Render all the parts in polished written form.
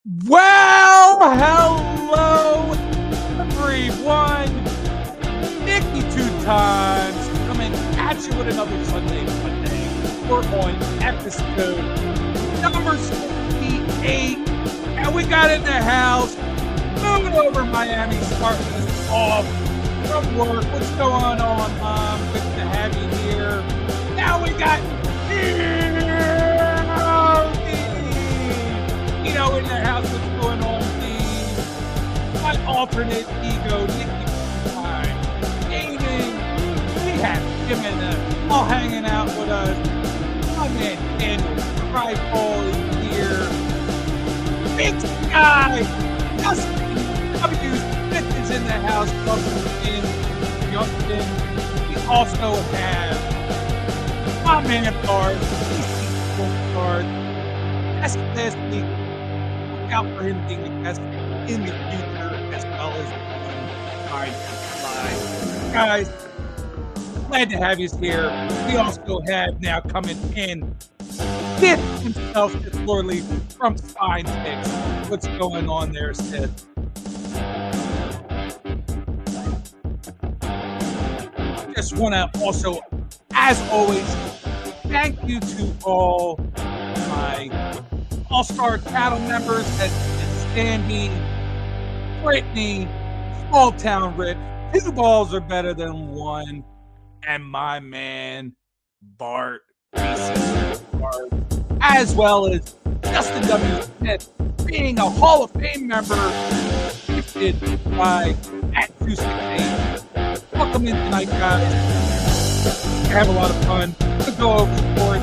Well, hello, everyone. Nicky two times coming at you with another Sunday Funday. We're on episode number 68, and we got in the house, moving over Miami, starting us off from work. What's going on, Mom? Good to have you here. Now we got in the house. What's going on, Steve? My alternate ego, Nicky time. Gaming. We have him in the all hanging out with us. My man Daniel Cryfall is here. Big Sky. Justin W. Smith is in the house. Welcome in, Justin. We also have my man Bart. Bart. That's last week. Out for him being a guest in the future as well as on guys, glad to have you here. We also have now coming in Sith himself, Sith Lordly from Spine Picks. What's going on there, Sith? Just want to also, as always, thank you to all my All-Star Cattle members as Sandy, Brittany, Small Town Rip, 2 balls are better than 1, and my man Bart, as well as Justin W. Smith, being a Hall of Fame member, gifted by at 268. Welcome in tonight, guys. Have a lot of fun. We'll go over the board.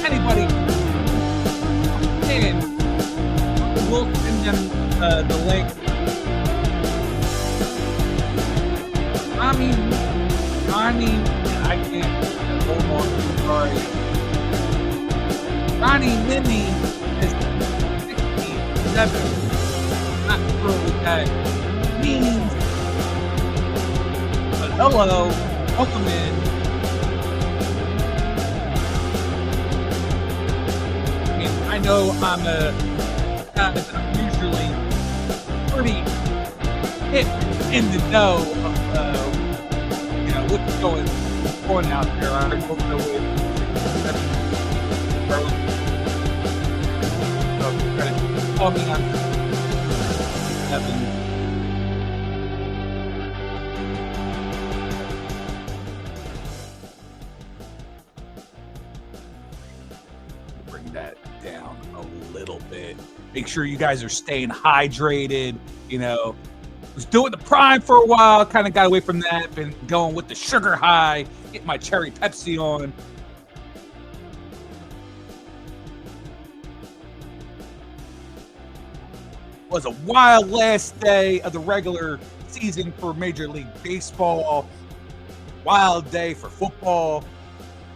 Anybody in, we'll send them the link. I can't hold on. Sorry. Ronnie Mini is 67. Not sure what that means. But hello, welcome in. I know I'm usually pretty hit in the know of what's going out there. I don't know if call me on 7. That down a little bit. Make sure you guys are staying hydrated. Was doing the Prime for a while, kind of got away from that, been going with the sugar high, get my cherry Pepsi on. Was a wild last day of the regular season for Major League Baseball. Wild day for football.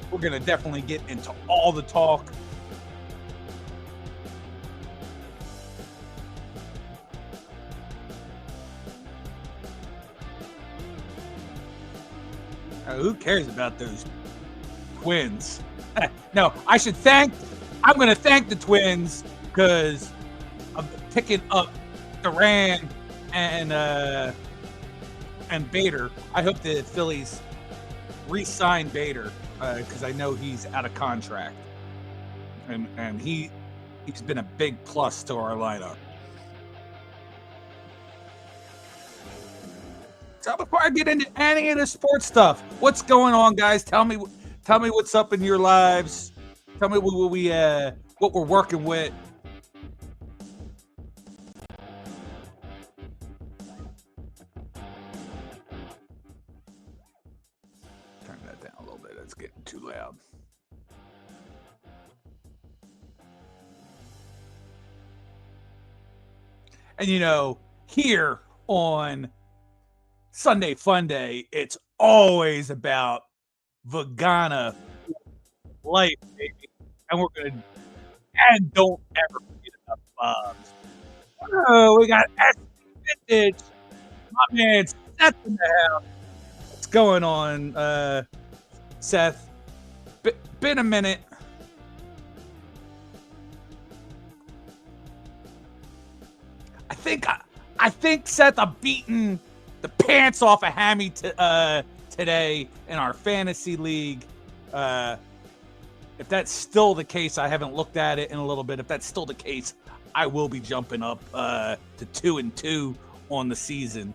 We're going to definitely get into all the talk. Who cares about those Twins? No, I'm going to thank the Twins because of picking up Duran and Bader. I hope the Phillies re-sign Bader because I know he's out of contract. And he's been a big plus to our lineup. So before I get into any of the sports stuff, what's going on, guys? Tell me what's up in your lives. Tell me what we're working with. Turn that down a little bit. It's getting too loud. And here on Sunday Funday, it's always about Vegana life, baby. And we're good. And don't ever forget about the Bobs. Oh, we got S Vintage. My man Seth in the house. What's going on, Seth? Been a minute. think Seth, I'm beating the pants off of Hammy today in our fantasy league. If that's still the case, I haven't looked at it in a little bit. If that's still the case, I will be jumping up to 2-2 on the season.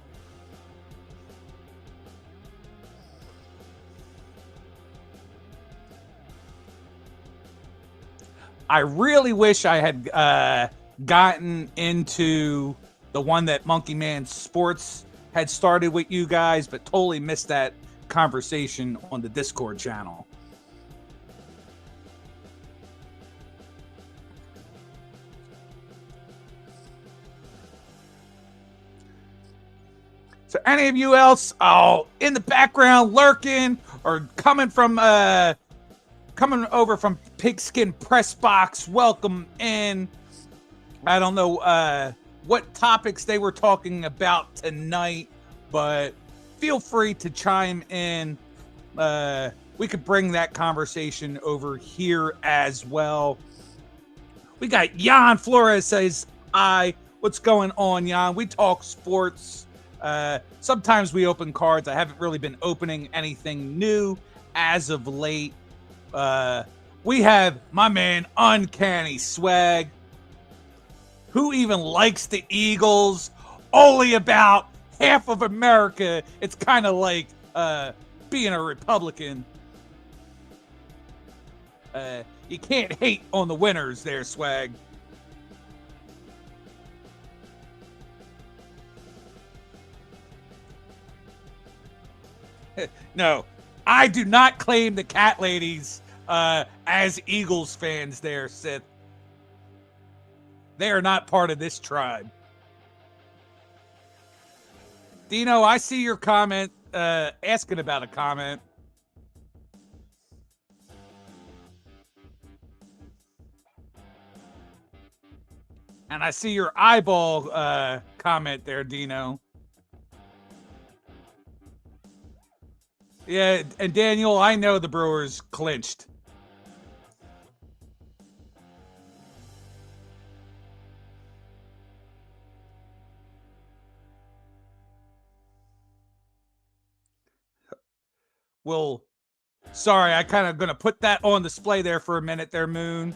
I really wish I had gotten into the one that Monkey Man Sports had started with you guys, but totally missed that conversation on the Discord channel. So any of you else in the background lurking or coming over from Pigskin Press Box, welcome in. I don't know what topics they were talking about tonight, but feel free to chime in. We could bring that conversation over here as well. We got Jan Flores says, what's going on, Jan? We talk sports. Sometimes we open cards. I haven't really been opening anything new as of late. We have my man Uncanny Swag. Who even likes the Eagles? Only about half of America. It's kind of like being a Republican. You can't hate on the winners there, Swag. No, I do not claim the cat ladies as Eagles fans there, Sith. They are not part of this tribe. Dino, I see your comment asking about a comment. And I see your eyeball comment there, Dino. Yeah, and Daniel, I know the Brewers clinched. Well, sorry, I kind of going to put that on display there for a minute there, Moon.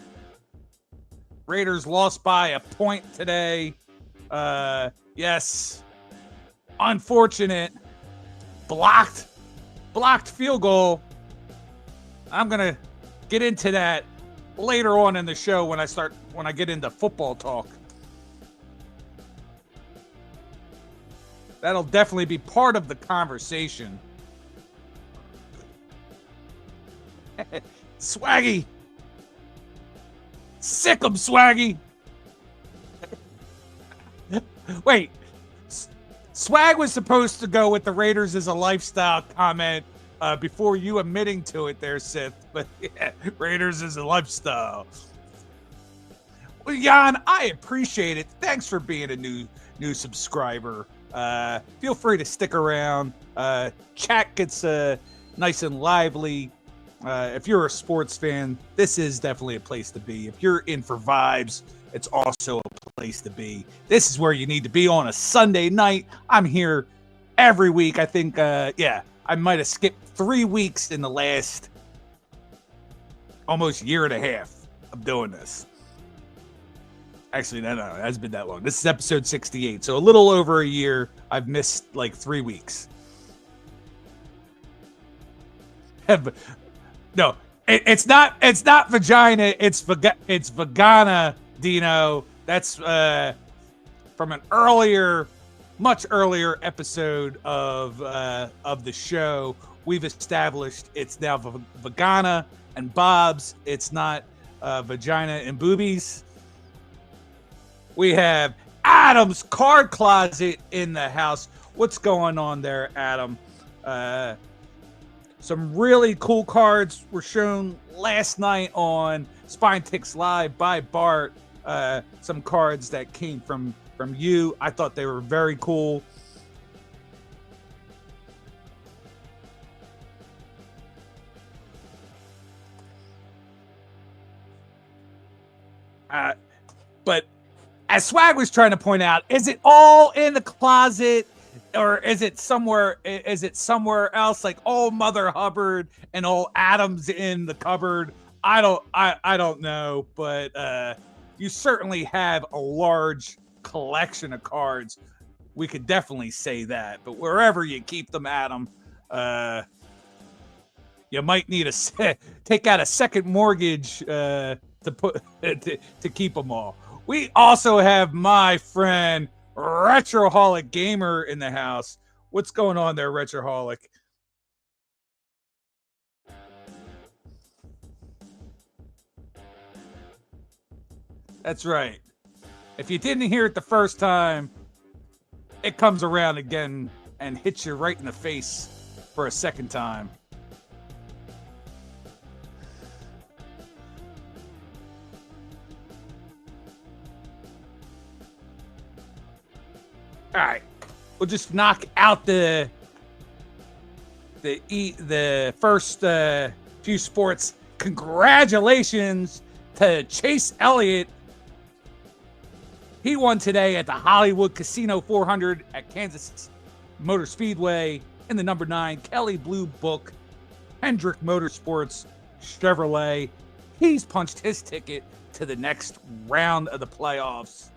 Raiders lost by a point today. Yes. Unfortunate. Blocked field goal. I'm going to get into that later on in the show when I get into football talk. That'll definitely be part of the conversation. Swaggy. Sick 'em, Swaggy. Wait. Swag was supposed to go with the Raiders as a lifestyle comment before you admitting to it there, Sith. But yeah, Raiders is a lifestyle. Well, Jan, I appreciate it. Thanks for being a new subscriber. Feel free to stick around. Chat gets nice and lively. If you're a sports fan, this is definitely a place to be. If you're in for vibes, it's also a place to be. This is where you need to be on a Sunday night. I'm here every week. I think, I might have skipped 3 weeks in the last almost year and a half of doing this. Actually, no, it hasn't been that long. This is episode 68, so a little over a year. I've missed like 3 weeks. No, it's not vagina. It's vagina, Dino. That's from an much earlier episode of the show. We've established it's now vagina and Bob's. It's not vagina and boobies. We have Adam's card closet in the house. What's going on there, Adam? Some really cool cards were shown last night on Spine Ticks Live by Bart. Some cards that came from you. I thought they were very cool. But as Swag was trying to point out, is it all in the closet? Or is it somewhere? Is it somewhere else? Like old Mother Hubbard and old Adams in the cupboard. I don't know, but you certainly have a large collection of cards. We could definitely say that. But wherever you keep them, Adam, you might need take out a second mortgage to put to keep them all. We also have my friend Retroholic Gamer in the house. What's going on there, Retroholic? That's right. If you didn't hear it the first time, it comes around again and hits you right in the face for a second time. All right, we'll just knock out the first few sports. Congratulations to Chase Elliott. He won today at the Hollywood Casino 400 at Kansas Motor Speedway in the number 9 Kelly Blue Book Hendrick Motorsports Chevrolet. He's punched his ticket to the next round of the playoffs.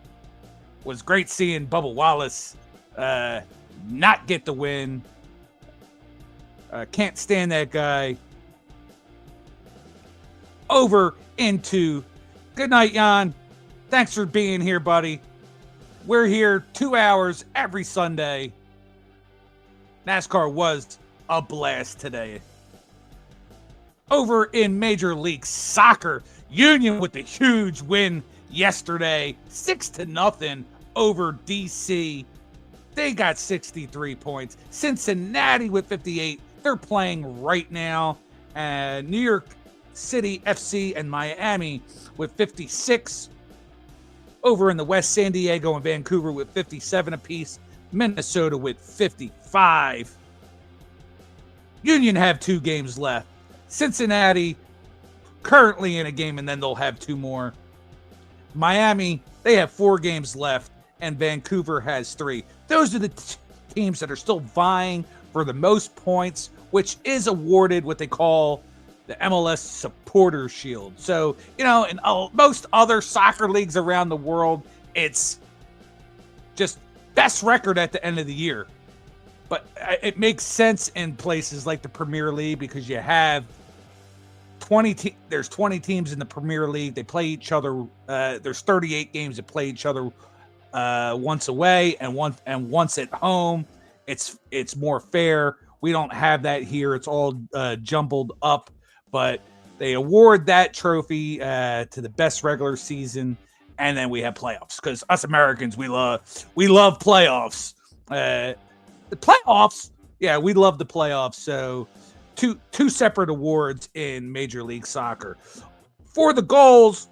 Was great seeing Bubba Wallace not get the win. Can't stand that guy. Over into good night, Jan. Thanks for being here, buddy. We're here 2 hours every Sunday. NASCAR was a blast today. Over in Major League Soccer, Union with the huge win yesterday, 6-0 over DC. They got 63 points. Cincinnati with 58. They're playing right now. New York City FC and Miami with 56. Over in the West, San Diego and Vancouver with 57 apiece. Minnesota with 55. Union have 2 games left. Cincinnati currently in a game, and then they'll have 2 more. Miami, they have 4 games left, and Vancouver has 3. Those are the teams that are still vying for the most points, which is awarded what they call the MLS Supporter Shield. So, in most other soccer leagues around the world, it's just best record at the end of the year. But it makes sense in places like the Premier League because you have there's 20 teams in the Premier League. They play each other. There's 38 games that play each other once away and once at home. It's more fair. We don't have that here. It's all jumbled up. But they award that trophy to the best regular season, and then we have playoffs because us Americans we love playoffs. The playoffs, yeah, we love the playoffs. So two separate awards in Major League Soccer. For the goals,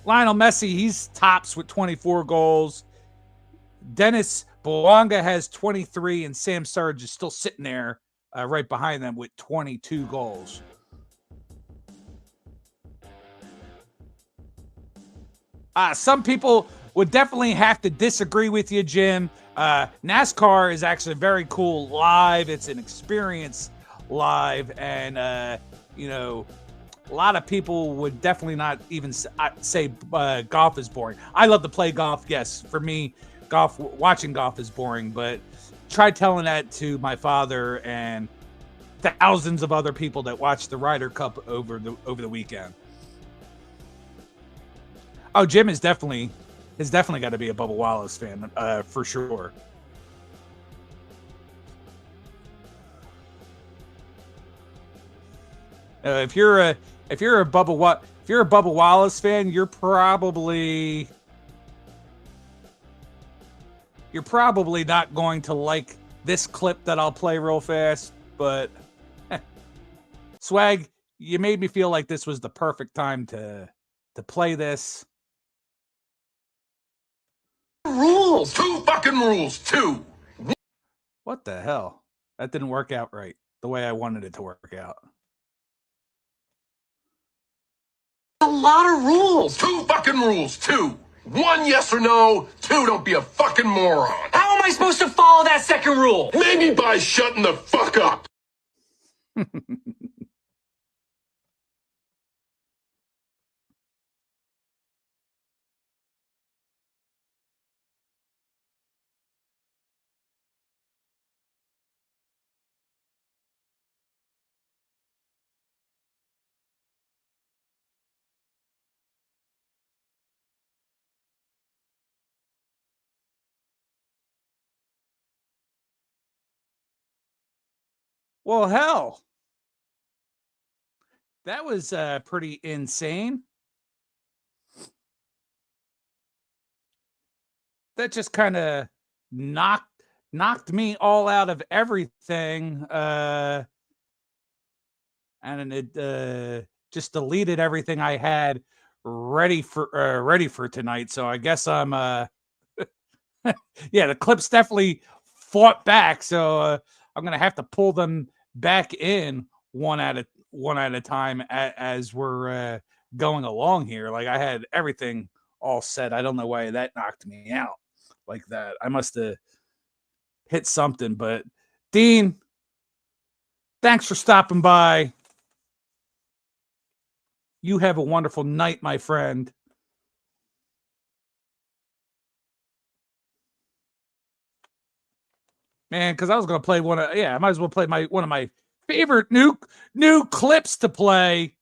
Lionel Messi, he's tops with 24 goals. Dennis Bouanga has 23, and Sam Surge is still sitting there right behind them with 22 goals. Some people would definitely have to disagree with you, Jim. NASCAR is actually very cool live. It's an experience live, and a lot of people would definitely not even say golf is boring. I love to play golf. Yes, for me, watching golf is boring, but try telling that to my father and thousands of other people that watch the Ryder Cup over the weekend. Oh, Jim is definitely got to be a Bubba Wallace fan for sure. If you're a Bubba Wallace fan, you're probably not going to like this clip that I'll play real fast. But Swag, you made me feel like this was the perfect time to play this. Rules. 2 fucking rules. 2. What the hell? That didn't work out right the way I wanted it to work out. A lot of rules. 2 fucking rules. 2. 1, yes or no. 2, don't be a fucking moron. How am I supposed to follow that second rule? Maybe by shutting the fuck up. Well, hell, that was pretty insane. That just kind of knocked me all out of everything, and it just deleted everything I had ready for tonight. So I guess I'm yeah, the clips definitely fought back. So I'm gonna have to pull them back in one at a time as we're going along here. Like I had everything all set. I don't know why that knocked me out like that. I must have hit something. But Dean, thanks for stopping by. You have a wonderful night, my friend. Man, because I was gonna play I might as well play one of my favorite new clips to play.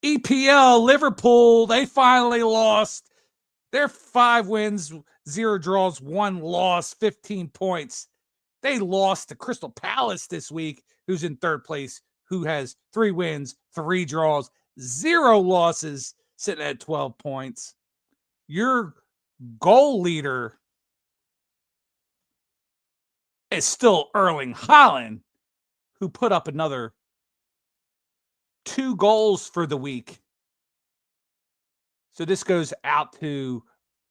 EPL Liverpool, they finally lost. Their 5 wins, 0 draws, 1 loss, 15 points. They lost to Crystal Palace this week, who's in 3rd place, who has 3 wins, 3 draws, 0 losses, sitting at 12 points. Your goal leader is still Erling Haaland, who put up another 2 goals for the week. So this goes out to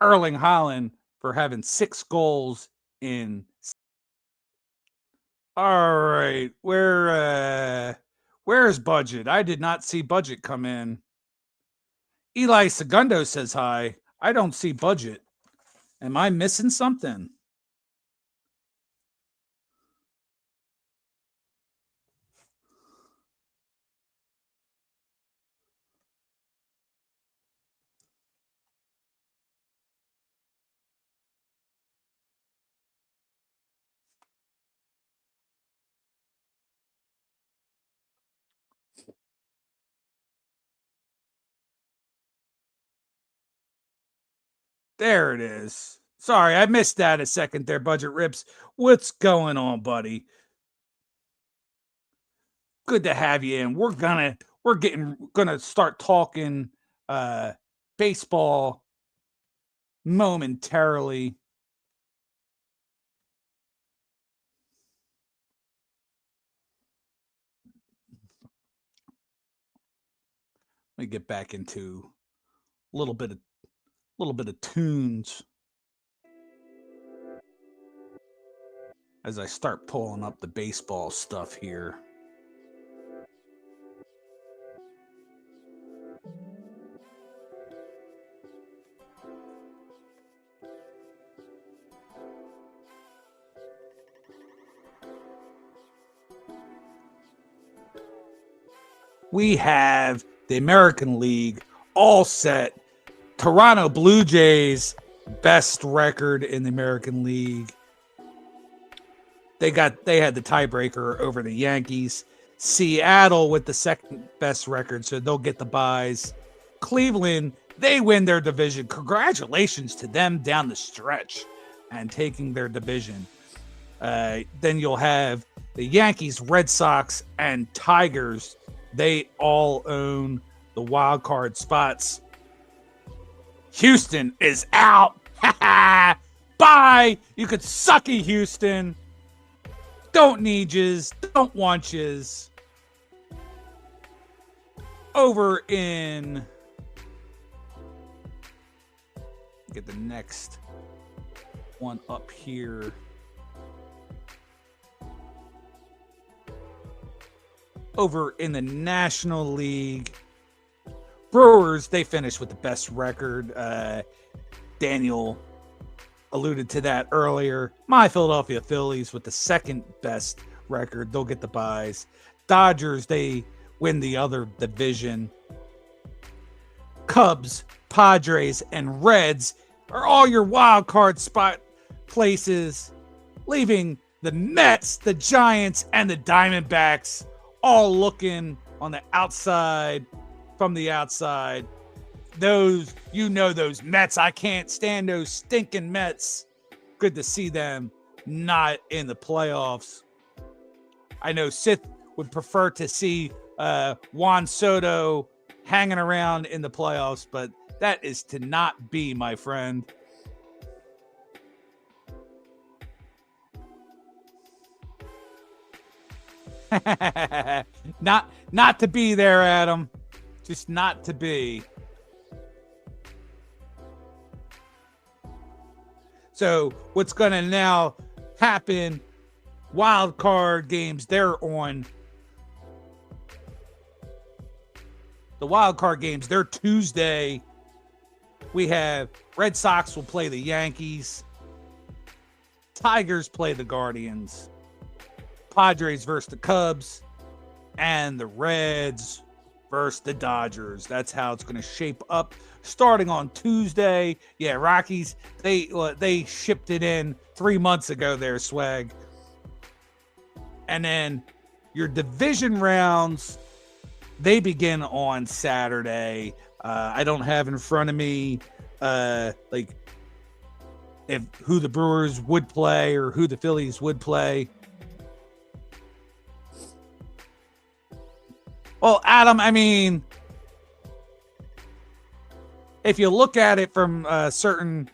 Erling Haaland for having 6 goals in. All right, where is Budget? I did not see Budget come in. Eli Segundo says hi. I don't see Budget. Am I missing something? There it is. Sorry, I missed that a second there, Budget Rips. What's going on, buddy? Good to have you in. We're gonna start talking baseball momentarily. Let me get back into a little bit of tunes as I start pulling up the baseball stuff here. We have the American League all set. Toronto Blue Jays, best record in the American League. They had the tiebreaker over the Yankees. Seattle with the second best record, so they'll get the buys. Cleveland, they win their division. Congratulations to them down the stretch and taking their division. Then you'll have the Yankees, Red Sox, and Tigers. They all own the wild card spots. Houston is out. Bye. You could suck it, Houston. Don't need yous. Don't want yous. Over in. Get the next one up here. Over in the National League, Brewers, they finished with the best record. Daniel alluded to that earlier. My Philadelphia Phillies with the second best record. They'll get the buys. Dodgers, they win the other division. Cubs, Padres, and Reds are all your wild card spot places, leaving the Mets, the Giants, and the Diamondbacks all looking on the outside, from the outside. Those, those Mets, I can't stand those stinking Mets. Good to see them not in the playoffs. I know Sith would prefer to see Juan Soto hanging around in the playoffs, but that is to not be, my friend. not to be there, Adam. Just not to be. So what's going to now happen? Wild card games, they're on. The wild card games, they're Tuesday. We have Red Sox will play the Yankees. Tigers play the Guardians. Padres versus the Cubs. And the Reds versus the Dodgers. That's how it's going to shape up starting on Tuesday. Yeah, Rockies, they shipped it in 3 months ago there, Swag. And then your division rounds, they begin on Saturday. I don't have in front of me like who the Brewers would play or who the Phillies would play. Well, Adam, I mean, if you look at it from certain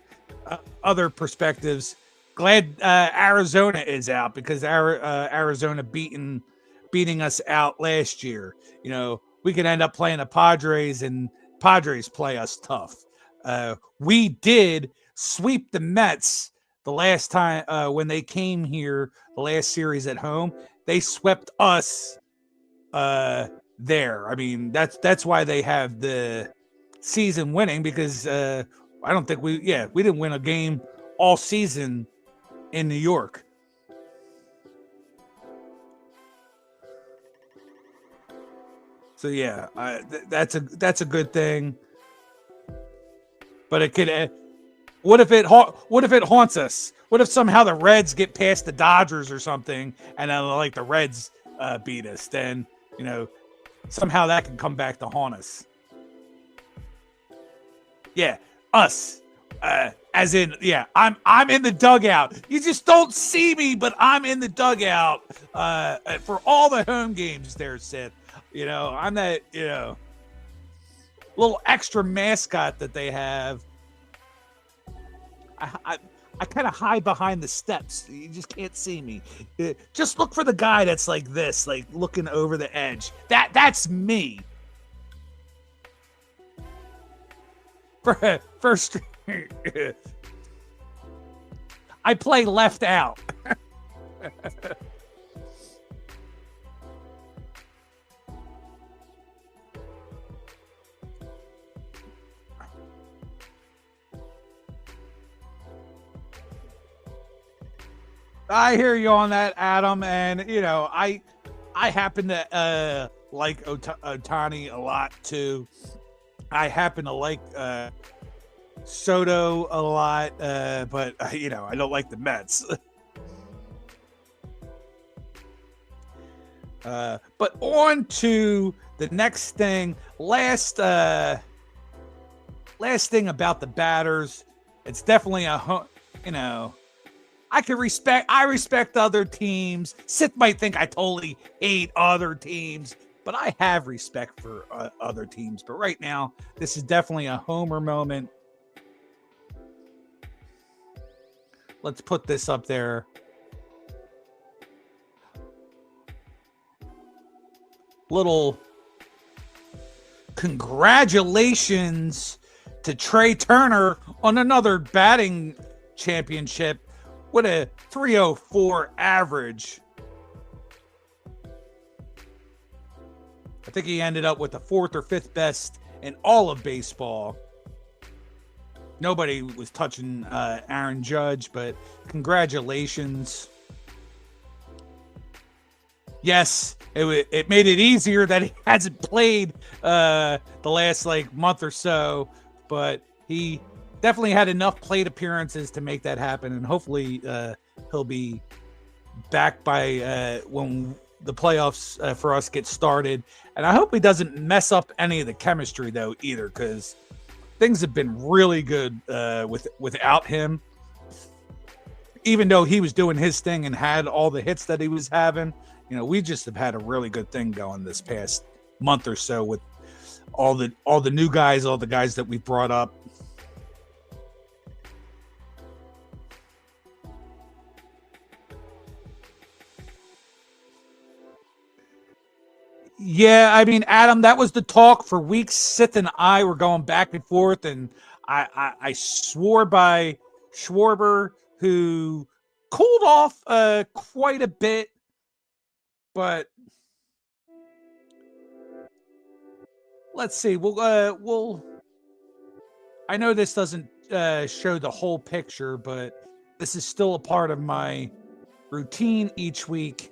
other perspectives, glad Arizona is out because Arizona beating us out last year. You know, we could end up playing the Padres and Padres play us tough. We did sweep the Mets the last time when they came here, the last series at home. They swept us there. I mean, that's why they have the season winning, because I don't think we didn't win a game all season in New York. So yeah, that's a good thing. But it could. What if it haunts us? What if somehow the Reds get past the Dodgers or something, and then like the Reds beat us? Then somehow that can come back to haunt us. Yeah, us. As in, yeah, I'm in the dugout. You just don't see me, but I'm in the dugout for all the home games there, Sith. I'm that, little extra mascot that they have. I kind of hide behind the steps. You just can't see me. Just look for the guy that's like this, like looking over the edge. That's me. First, I play left out. I hear you on that, Adam, and I happen to like Ohtani a lot too. I happen to like Soto a lot, but I don't like the Mets. But on to the next thing. Last thing about the batters. It's definitely I respect other teams. Sith might think I totally hate other teams, but I have respect for other teams. But right now, this is definitely a homer moment. Let's put this up there. Little congratulations to Trey Turner on another batting championship with a 304 average. I think he ended up with the 4th or 5th best in all of baseball. Nobody was touching Aaron Judge, but congratulations. Yes, it made it easier that he hasn't played the last month or so, but he definitely had enough plate appearances to make that happen, and hopefully he'll be back by when the playoffs for us get started. And I hope he doesn't mess up any of the chemistry though either, because things have been really good without him. Even though he was doing his thing and had all the hits that he was having, we just have had a really good thing going this past month or so with all the new guys, all the guys that we brought up. Yeah, I mean, Adam, that was the talk for weeks. Sith and I were going back and forth, and I swore by Schwarber, who cooled off quite a bit, but let's see. We'll. I know this doesn't show the whole picture, but this is still a part of my routine each week.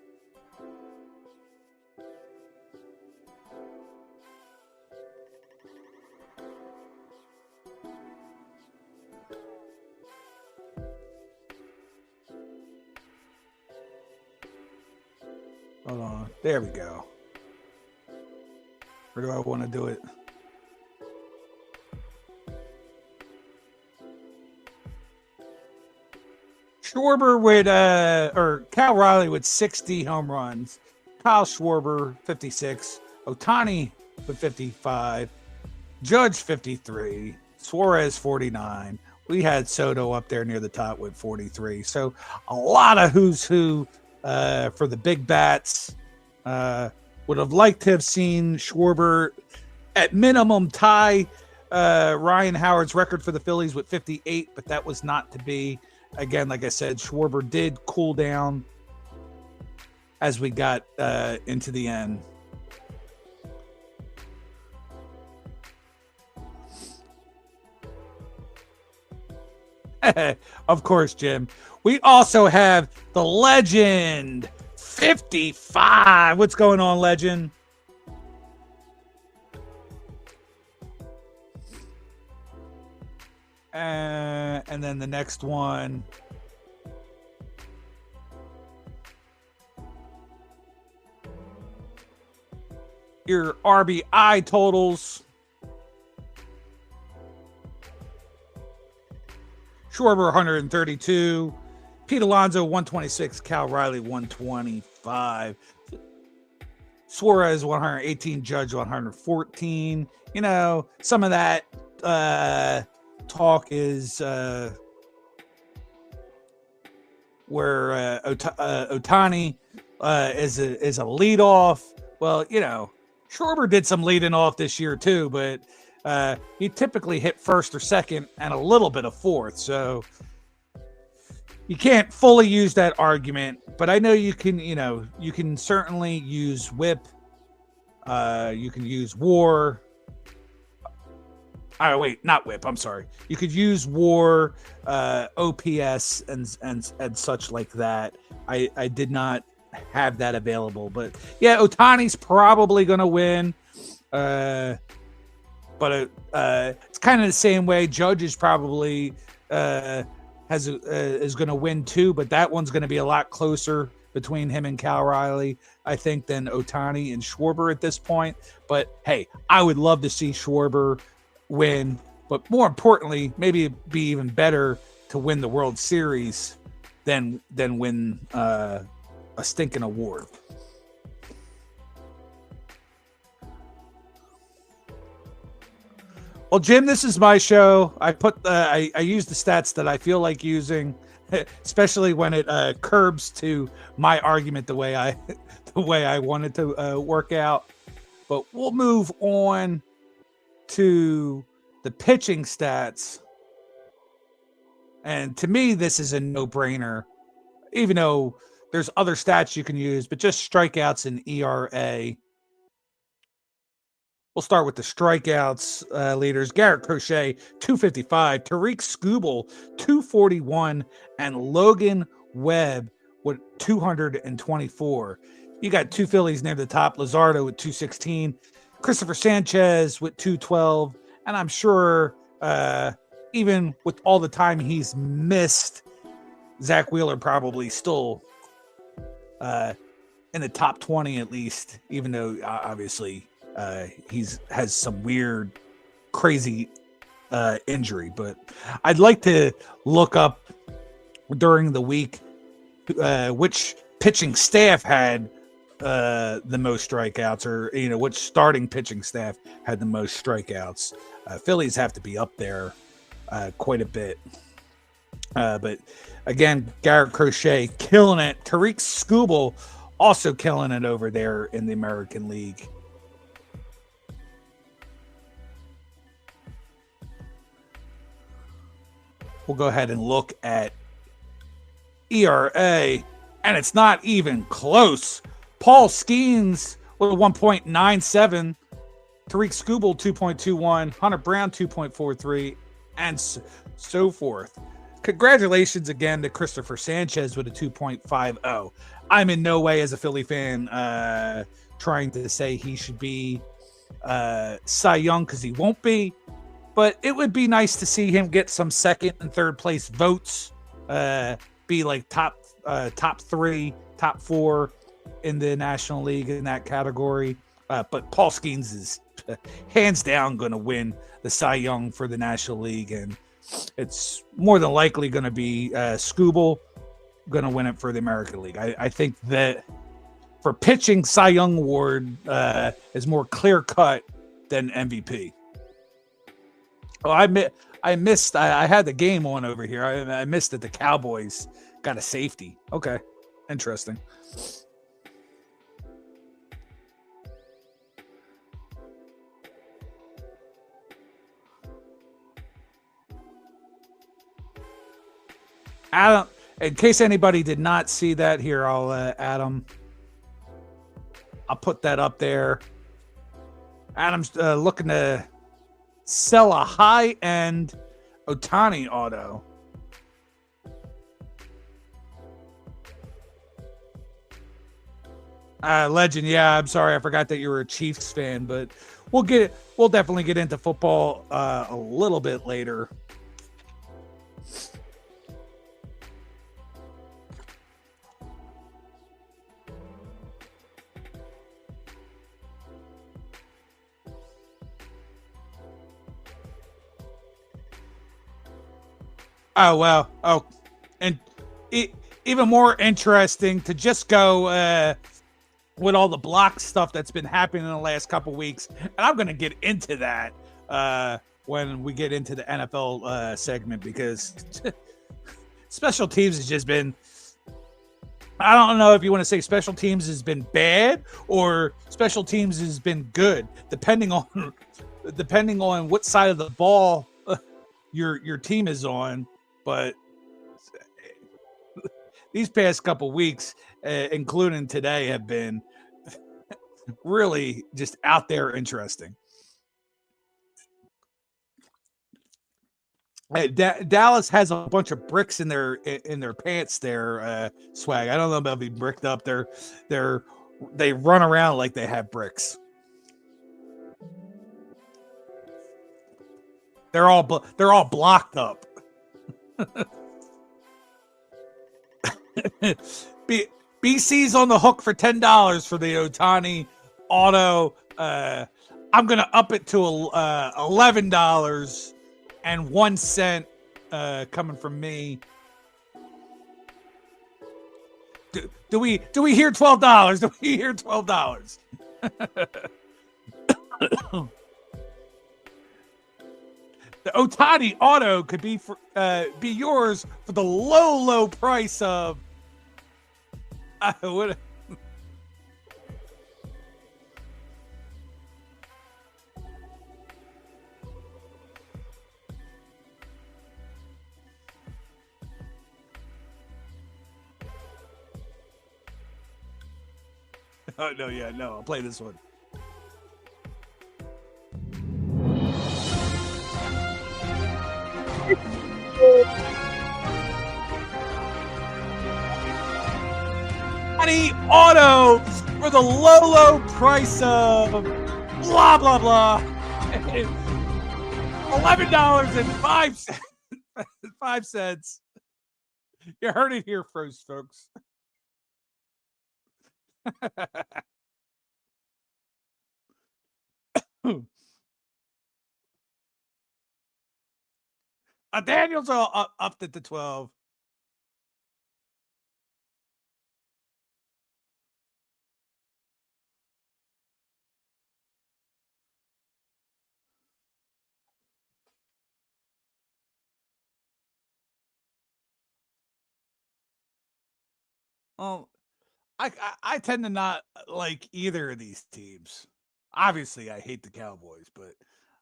Hold on. There we go. Where do I want to do it? Schwarber with or Cal Riley with 60 home runs. Kyle Schwarber 56. Ohtani with 55. Judge 53. Suarez 49. We had Soto up there near the top with 43. So a lot of who's who for the big bats. Would have liked to have seen Schwarber at minimum tie Ryan Howard's record for the Phillies with 58, but that was not to be. Again, like I said, Schwarber did cool down as we got into the end. Of course, Jim. We also have the legend 55. What's going on, legend? And then the next one. Your RBI totals. Schwarber 132. Pete Alonso 126. Cal Riley 125. Suarez 118. Judge 114. Some of that talk is where Ohtani is a leadoff. Well, Schwarber did some leading off this year too, but he typically hit first or second and a little bit of fourth. So you can't fully use that argument, but I know you can certainly use whip. You can use WAR. Wait, not whip. I'm sorry. You could use WAR, OPS, and such like that. I did not have that available, but yeah, Ohtani's probably going to win. But it's kind of the same way. Judge is probably is going to win too, but that one's going to be a lot closer between him and Cal Riley, I think, than Ohtani and Schwarber at this point. But hey, I would love to see Schwarber win, but more importantly, maybe it'd be even better to win the World Series than win a stinking award. Well, Jim, this is my show. I put I use the stats that I feel like using, especially when it curbs to my argument the way I wanted to work out. But we'll move on to the pitching stats. And to me, this is a no-brainer, even though there's other stats you can use, but just strikeouts and ERA. We'll start with the strikeouts leaders. Garrett Crochet, 255. Tariq Skubal, 241. And Logan Webb with 224. You got two Phillies near the top. Luzardo with 216. Christopher Sanchez with 212. And I'm sure even with all the time he's missed, Zach Wheeler probably still in the top 20 at least, even though obviously he's has some weird, crazy injury. But I'd like to look up during the week which pitching staff had the most strikeouts, or which starting pitching staff had the most strikeouts. Phillies have to be up there quite a bit. But again, Garrett Crochet killing it. Tariq Skubal also killing it over there in the American League. We'll go ahead and look at ERA, and it's not even close. Paul Skeens with a 1.97, Tariq Skubal 2.21, Hunter Brown 2.43, and so forth. Congratulations again to Christopher Sanchez with a 2.50. I'm in no way, as a Philly fan, trying to say he should be Cy Young, because he won't be. But it would be nice to see him get some second and third place votes, be like top 3, top 4 in the National League in that category. But Paul Skeens is hands down going to win the Cy Young for the National League, and it's more than likely going to be Skubal going to win it for the American League. I think that for pitching, Cy Young Award is more clear cut than MVP. Oh, I missed. I had the game on over here. I missed that the Cowboys got a safety. Okay, interesting. Adam, in case anybody did not see that, here I'll Adam. I'll put that up there. Adam's looking to sell a high-end Ohtani auto. Legend, yeah. I'm sorry, I forgot that you were a Chiefs fan, but we'll definitely get into football a little bit later. Oh, well. Oh, and even more interesting to just go with all the block stuff that's been happening in the last couple weeks. And I'm going to get into that when we get into the NFL segment, because special teams has just been, I don't know if you want to say special teams has been bad or special teams has been good, depending on what side of the ball your team is on. But these past couple weeks, including today, have been really just out there interesting. Dallas has a bunch of bricks in their pants there, Swag. I don't know about being bricked up. They run around like they have bricks. They're all blocked up. BC's on the hook for $10 for the Ohtani auto. I'm gonna up it to $11.01 coming from me. Do we hear $12? Do we hear $12? The Ohtani auto could be yours for the low price of what? Oh no, yeah, no. I'll play this one. auto for the low price of blah, blah, blah. $11.05. You heard it here first, folks. Daniel's all upped it to 12. Well, I tend to not like either of these teams. Obviously, I hate the Cowboys, but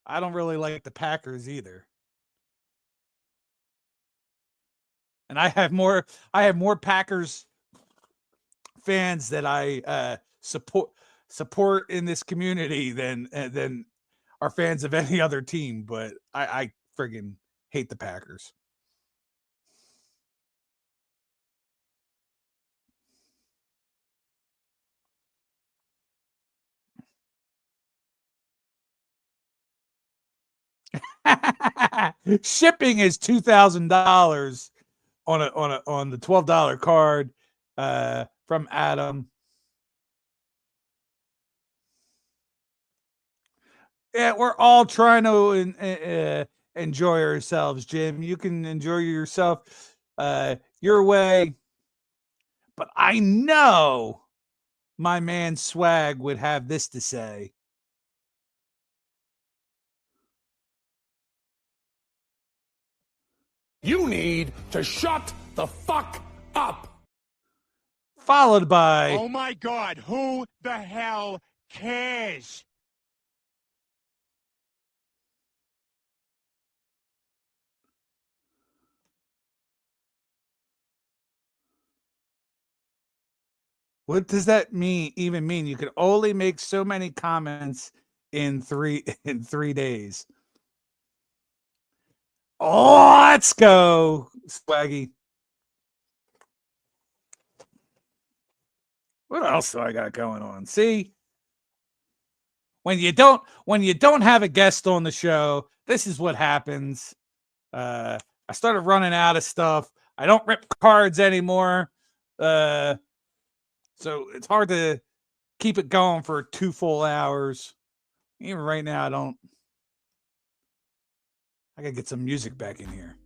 I don't really like the Packers either. And I have more Packers fans that I support in this community than are fans of any other team. But I friggin' hate the Packers. Shipping is $2,000 on the $12 card from Adam. Yeah, we're all trying to enjoy ourselves, Jim. You can enjoy yourself your way, but I know my man Swag would have this to say. You need to shut the fuck up. Followed by, oh my God, who the hell cares? what does that even mean? You can only make so many comments in 3 days. Oh, let's go, Swaggy. What else do I got going on? See, when you don't have a guest on the show, this is what happens. I started running out of stuff. I don't rip cards anymore. So it's hard to keep it going for 2 full hours. Even right now, I gotta get some music back in here.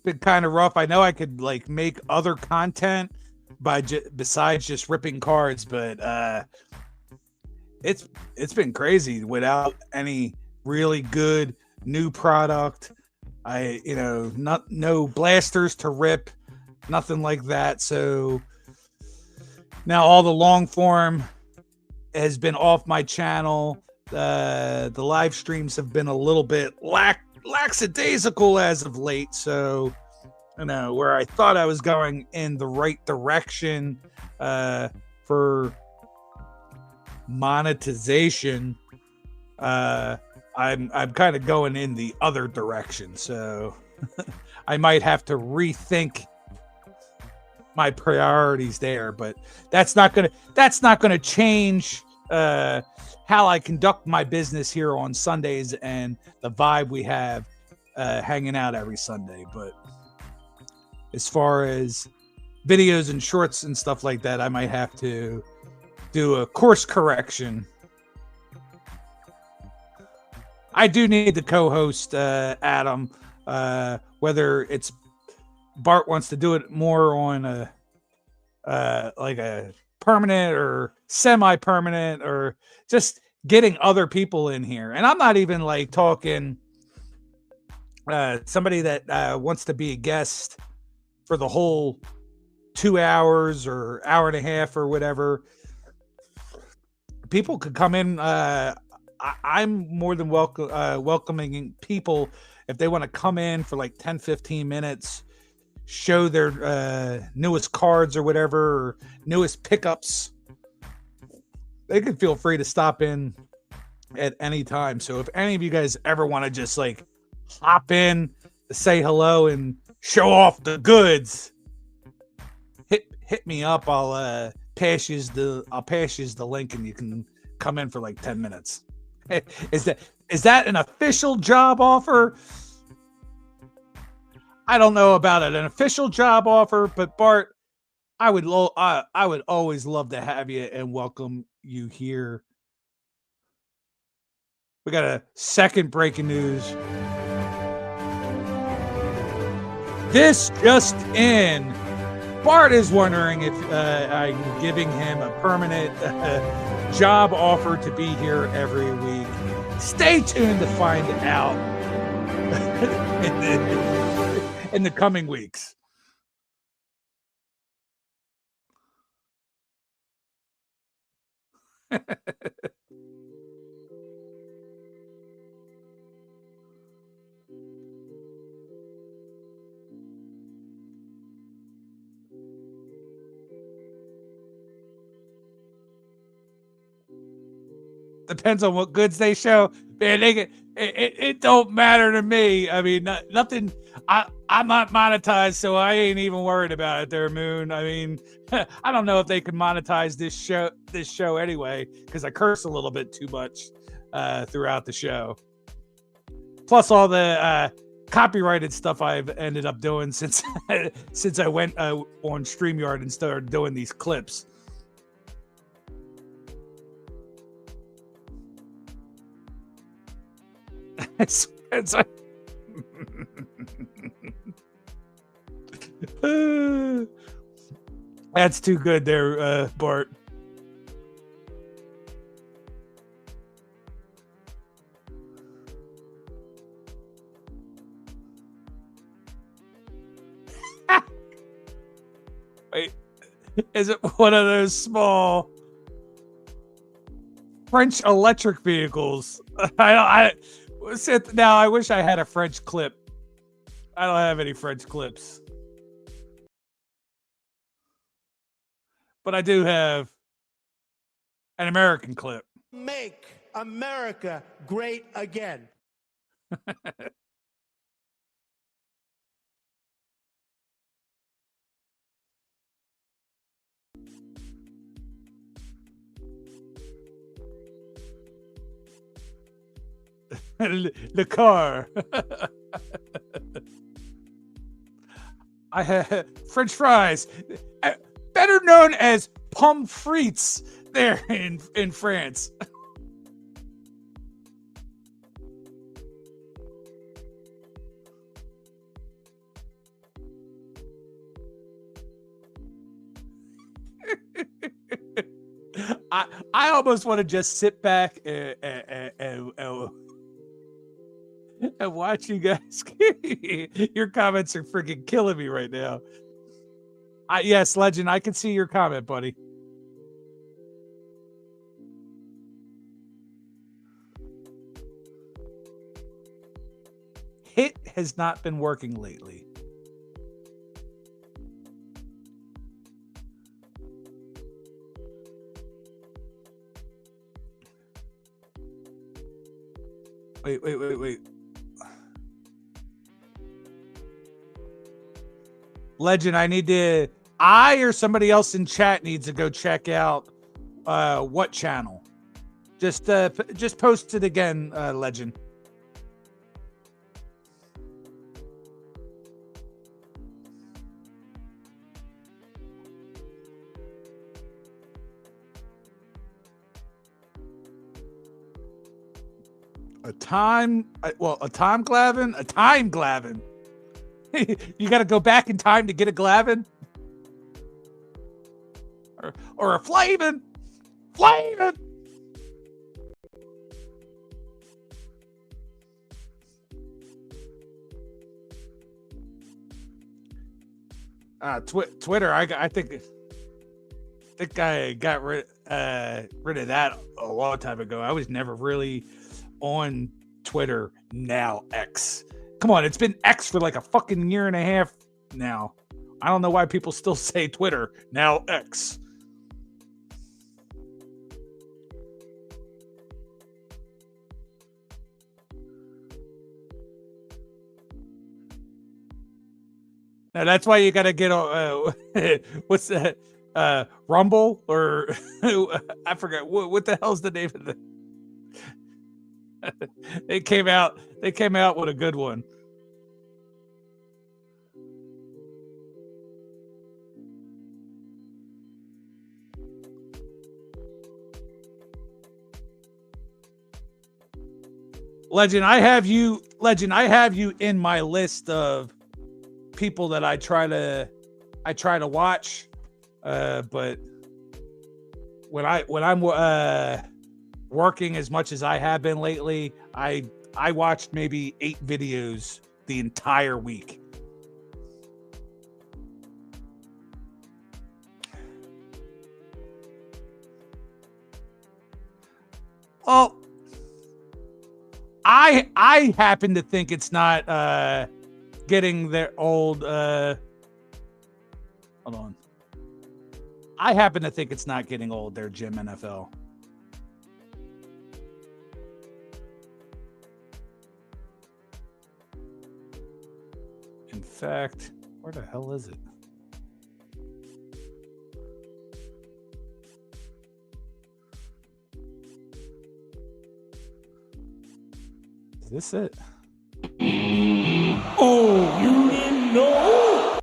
Been kind of rough. I know I could like make other content besides just ripping cards, but it's been crazy without any really good new product. No blasters to rip, nothing like that. So now all the long form has been off my channel. The live streams have been a little bit lackadaisical as of late. So, where I thought I was going in the right direction for monetization, I'm kind of going in the other direction. So I might have to rethink my priorities there, but that's not gonna change how I conduct my business here on Sundays and the vibe we have hanging out every Sunday. But as far as videos and shorts and stuff like that, I might have to do a course correction. I do need the co-host, Adam, whether it's Bart wants to do it more on like a permanent or semi-permanent, or just getting other people in here. And I'm not even like talking somebody that wants to be a guest for the whole 2 hours or hour and a half or whatever. People could come in. I'm more than welcoming people if they want to come in for like 10, 15 minutes show their newest cards or whatever, or newest pickups, they can feel free to stop in at any time. So if any of you guys ever want to just like hop in, say hello, and show off the goods, hit me up. I'll pass you the link, and you can come in for like 10 minutes. Is that an official job offer? I don't know about it, an official job offer, but Bart, I would always love to have you and welcome you here. We got a second breaking news. This just in. Bart is wondering if I'm giving him a permanent job offer to be here every week. Stay tuned to find out in the coming weeks. Depends on what goods they show. Man, it don't matter to me. I mean, nothing. I'm not monetized, so I ain't even worried about it there, Moon. I mean, I don't know if they can monetize this show anyway, because I curse a little bit too much throughout the show. Plus all the copyrighted stuff I've ended up doing since I went on StreamYard and started doing these clips. It's like that's too good there, Bart. Wait, is it one of those small French electric vehicles? I wish I had a French clip. I don't have any French clips. But I do have an American clip. Make America great again. The car. I have French fries, better known as pommes frites, there in France. I almost want to just sit back and watch you guys. Your comments are freaking killing me right now. Yes, Legend, I can see your comment, buddy. Hit has not been working lately. Wait. Legend, I or somebody else in chat needs to go check out what channel. Just post it again, Legend. A time glavin. You got to go back in time to get a glavin, or a flavin. Twitter. I think I got rid of that a long time ago. I was never really on Twitter. Now X. Come on, it's been X for like a fucking year and a half now. I don't know why people still say Twitter, now X. Now that's why you got to get what's that? Rumble or I forgot what the hell's the name of the. They came out with a good one. Legend, I have you in my list of people that I try to watch, but when I'm working as much as I have been lately, I watched maybe 8 videos the entire week. Well, I happen to think it's not getting their old hold on. I happen to think it's not getting old, their Gym NFL. In fact, where the hell is it? Is this it? Oh, you didn't know?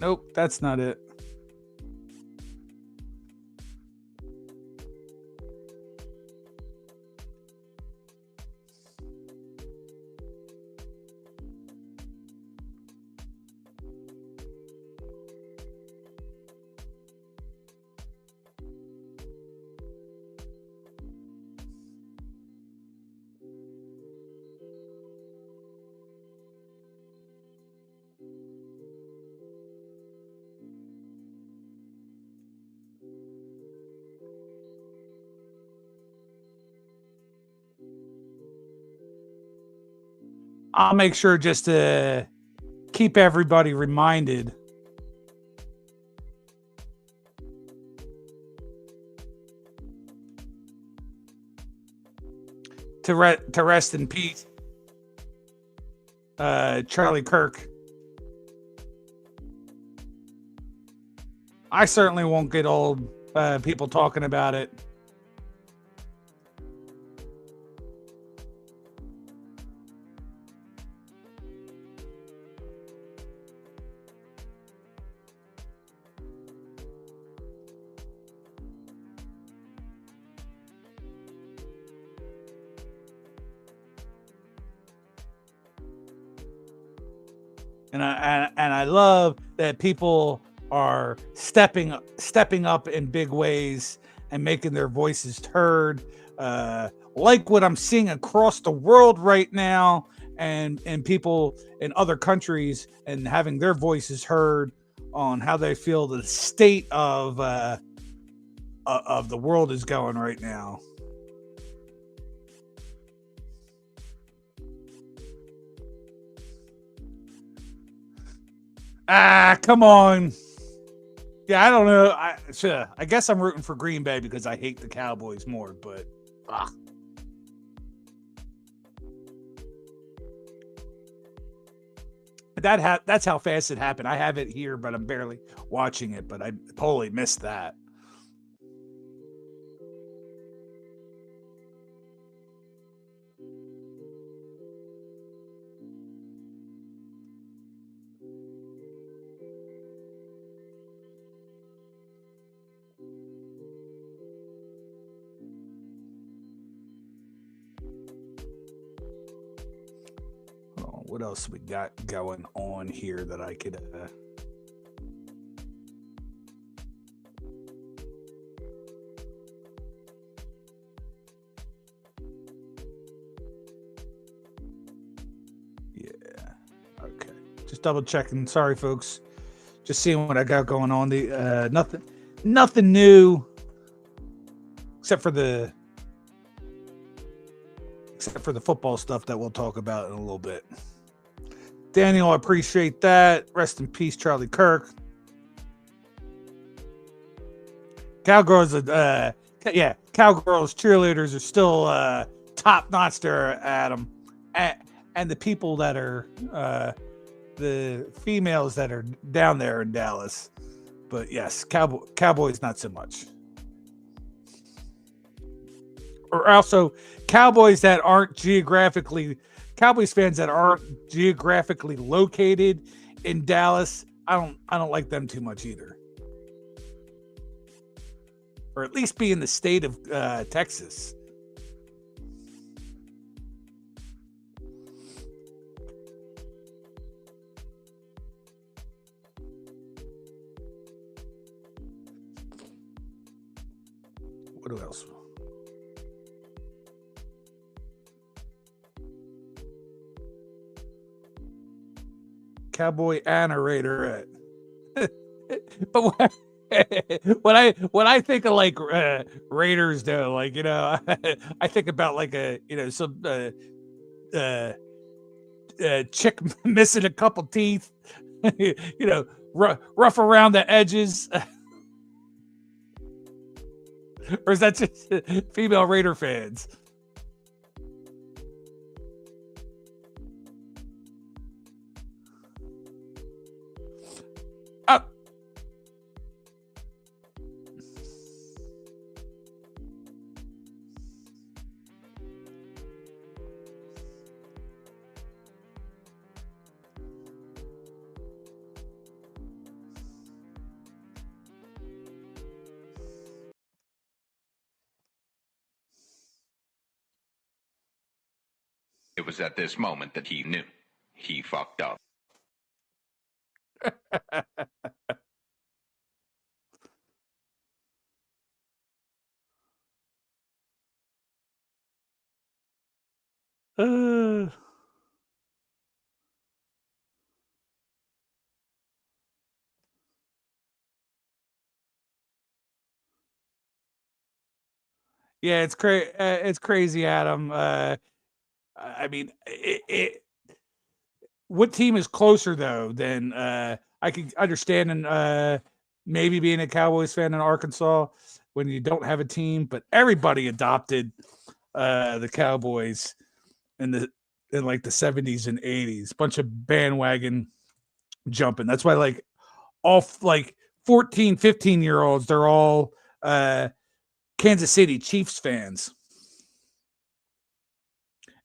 Nope, that's not it. I'll make sure just to keep everybody reminded. To rest in peace, Charlie Kirk. I certainly won't get old people talking about it. And I love that people are stepping up in big ways and making their voices heard. Like what I'm seeing across the world right now, and people in other countries and having their voices heard on how they feel the state of the world is going right now. Come on. Yeah, I don't know. I guess I'm rooting for Green Bay because I hate the Cowboys more, but that's how fast it happened. I have it here, but I'm barely watching it, but I totally missed that. What else we got going on here that I could yeah, okay, just double checking. Sorry folks, just seeing what I got going on. The nothing new except for the football stuff that we'll talk about in a little bit. Daniel, I appreciate that. Rest in peace, Charlie Kirk. Cowgirls, Cowgirls cheerleaders are still top notch there, Adam, and the people that are the females that are down there in Dallas. But yes, Cowboys not so much. Or also Cowboys that aren't Cowboys fans that aren't geographically located in Dallas. I don't like them too much either. Or at least be in the state of Texas. What else? Cowboy and a Raider. But when I think of like Raiders though, like I think about like some chick missing a couple teeth, rough around the edges. Or is that just female Raider fans? It was at this moment that he knew. He fucked up. Yeah, it's crazy, Adam. I mean, what team is closer though than I could understand and maybe being a Cowboys fan in Arkansas when you don't have a team, but everybody adopted the Cowboys in like the 70s and 80s. Bunch of bandwagon jumping. That's why like all like 14, 15-year-olds, they're all Kansas City Chiefs fans.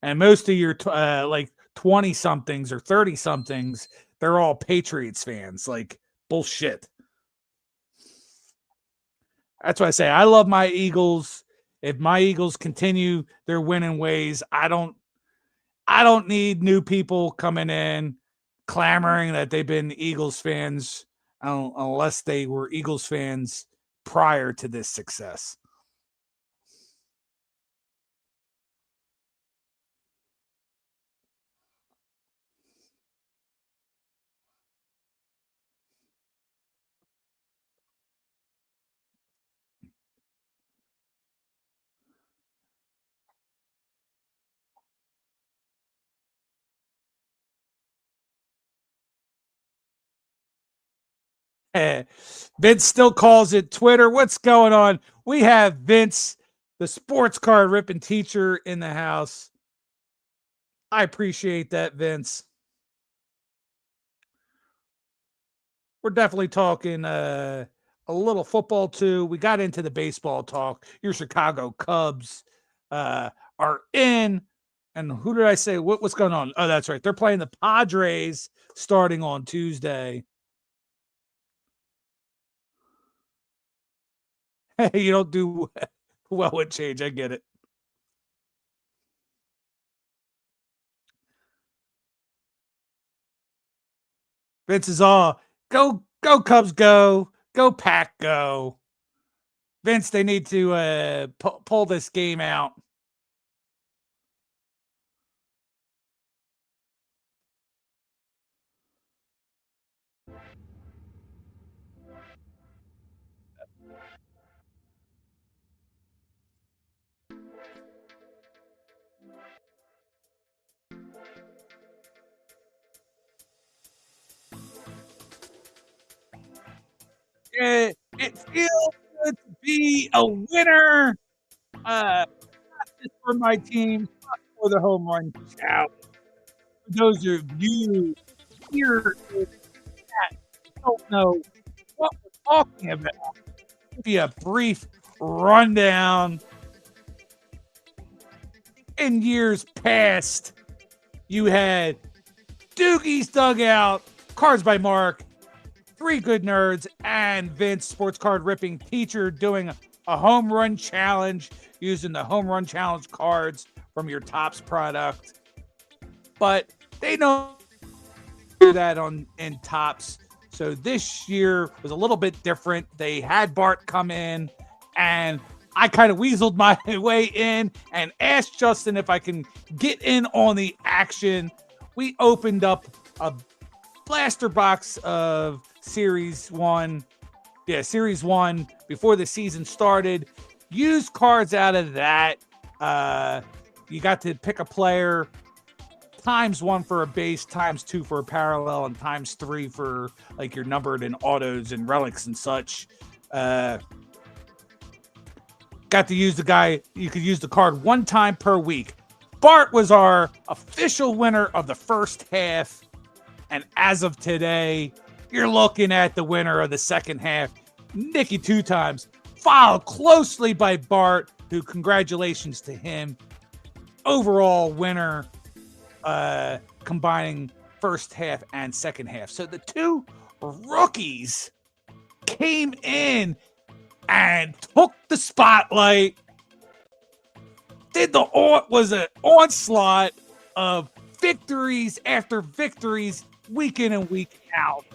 And most of your like 20 somethings or 30 somethings, they're all Patriots fans. Like bullshit. That's why I say I love my Eagles. If my Eagles continue their winning ways, I don't need new people coming in clamoring that they've been Eagles fans unless they were Eagles fans prior to this success. Vince still calls it Twitter. What's going on? We have Vince, the sports card ripping teacher, in the house. I appreciate that, Vince. We're definitely talking a little football too. We got into the baseball talk. Your Chicago Cubs are in. And who did I say? What's going on? Oh, that's right. They're playing the Padres starting on Tuesday. You don't do well with change. I get it. Vince is all go Cubs, go Pack, go. Vince, they need to pull this game out. It feels good to be a winner. Not just for my team, but for the home run challenge. For those of you here in chat who don't know what we're talking about, give you a brief rundown. In years past, you had Doogie's Dugout, Cards by Mark, Three Good Nerds, and Vince, sports card ripping teacher, doing a home run challenge using the home run challenge cards from your Topps product. But they don't do that in Topps. So this year was a little bit different. They had Bart come in, and I kind of weaseled my way in and asked Justin if I can get in on the action. We opened up a blaster box of Series 1. Yeah, Series 1 before the season started. Used cards out of that. You got to pick a player, ×1 for a base, ×2 for a parallel, and ×3 for like your numbered and autos and relics and such. Got to use the guy. You could use the card one time per week. Bart was our official winner of the first half. And as of today, you're looking at the winner of the second half, Nikki 2 times, followed closely by Bart, who, congratulations to him, overall winner, combining first half and second half. So the two rookies came in and took the spotlight. Was an onslaught of victories after victories, week in and week out,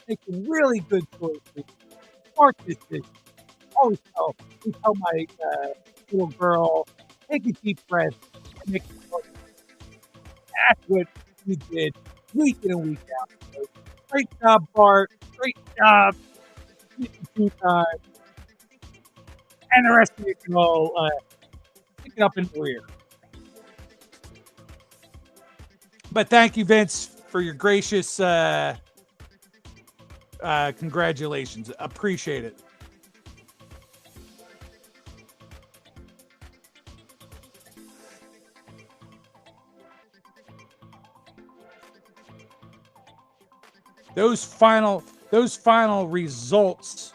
making really good choices. Smart decisions. Always tell my little girl, take a deep breath, and make it work. That's what you did week in and week out. So, great job, Bart. Great job. 2 times. And the rest of you can all pick it up in the rear. But thank you, Vince, for your gracious congratulations. Appreciate it. Those final results,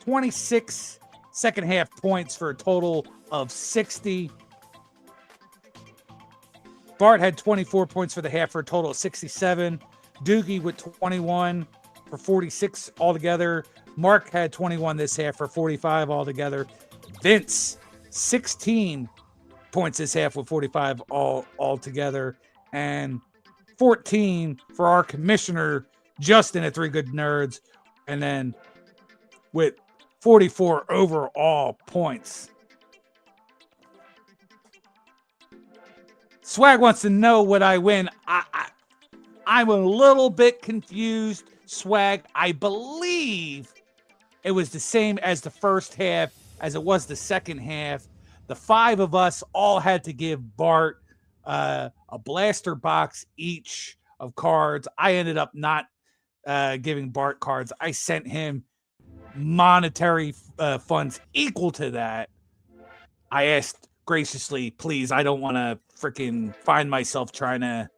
26 second half points for a total of 60. Bart had 24 points for the half for a total of 67. Doogie with 21 for 46 altogether. Mark had 21 this half for 45 altogether. Vince, 16 points this half with 45 altogether. And 14 for our commissioner, Justin, at Three Good Nerds. And then with 44 overall points. Swag wants to know what I win. I'm a little bit confused, Swag. I believe it was the same as the first half as it was the second half. The 5 of us all had to give Bart a blaster box each of cards. I ended up not giving Bart cards. I sent him monetary funds equal to that. I asked graciously, please, I don't want to freaking find myself trying to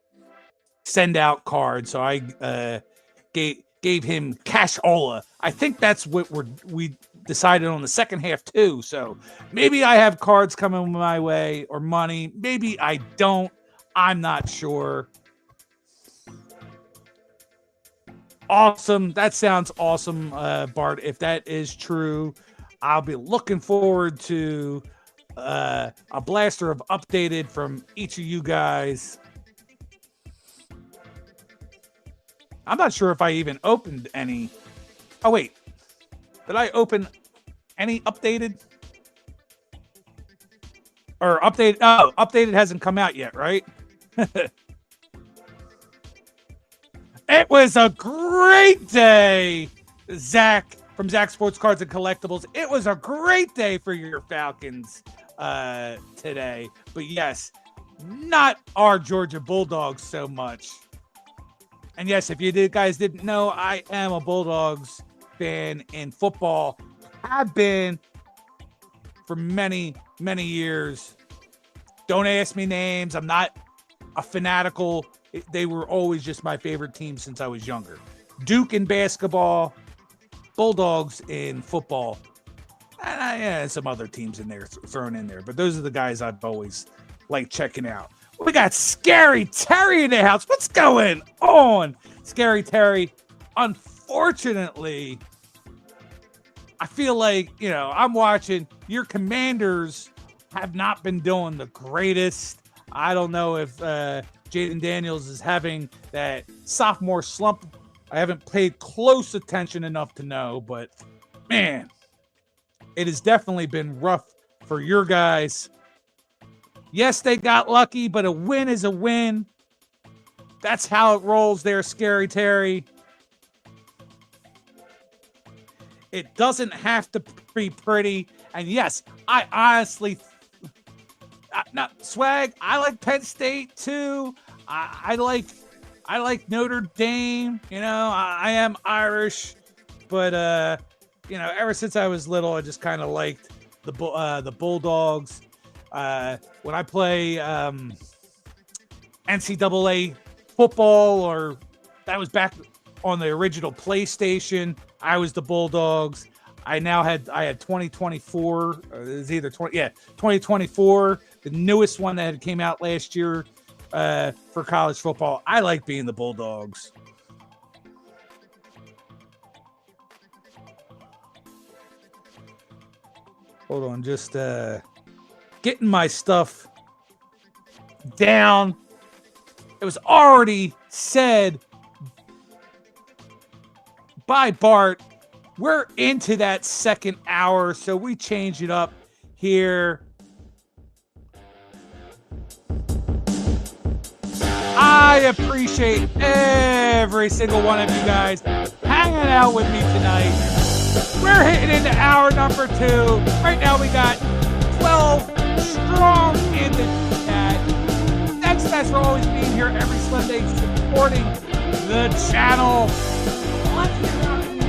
send out cards. So I gave him cashola. I think that's what we decided on the second half too. So maybe I have cards coming my way or money. Maybe I don't. I'm not sure. Awesome. That sounds awesome, Bart. If that is true, I'll be looking forward to a blaster of updated from each of you guys. I'm not sure if I even opened any. Oh, wait. Did I open any updated? Or updated? Oh, updated hasn't come out yet, right? It was a great day, Zach, from Zach Sports Cards and Collectibles. It was a great day for your Falcons today. But yes, not our Georgia Bulldogs so much. And yes, if you guys didn't know, I am a Bulldogs fan in football. Have been for many, many years. Don't ask me names. I'm not a fanatical. They were always just my favorite team since I was younger. Duke in basketball, Bulldogs in football, and some other teams in there thrown in there. But those are the guys I've always liked checking out. We got Scary Terry in the house. What's going on, Scary Terry? Unfortunately, I feel like, I'm watching your Commanders have not been doing the greatest. I don't know if Jaden Daniels is having that sophomore slump. I haven't paid close attention enough to know, but man, it has definitely been rough for your guys. Yes, they got lucky, but a win is a win. That's how it rolls there, Scary Terry. It doesn't have to be pretty. And yes, I honestly, not swag. I like Penn State too. I like Notre Dame. I am Irish, but ever since I was little, I just kind of liked the Bulldogs. When I play NCAA football, or that was back on the original PlayStation, I was the Bulldogs. I had 2024. It was either 2024, the newest one that came out last year for college football. I like being the Bulldogs. Hold on, just getting my stuff down. It was already said by Bart. We're into that second hour, so we change it up here. I appreciate every single one of you guys hanging out with me tonight. We're hitting into hour number 2. Right now we got 12 strong in the chat. Thanks guys for always being here every Sunday, supporting the channel. Let's get out of here.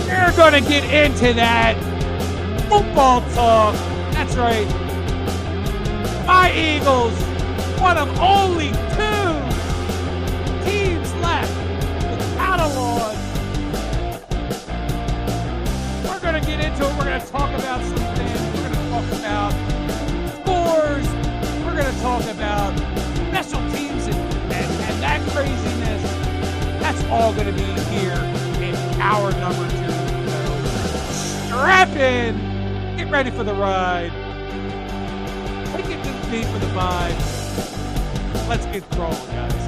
We're going to get into that football talk. That's right. My Eagles, one of only 2 teams left without a loss. We're going to get into it. We're going to talk about some things. We're going to talk about scores. We're going to talk about special teams and that craziness. That's all going to be here in hour number 2. Strap in. Get ready for the ride. Take it with me for the vibe. Let's get rolling, guys.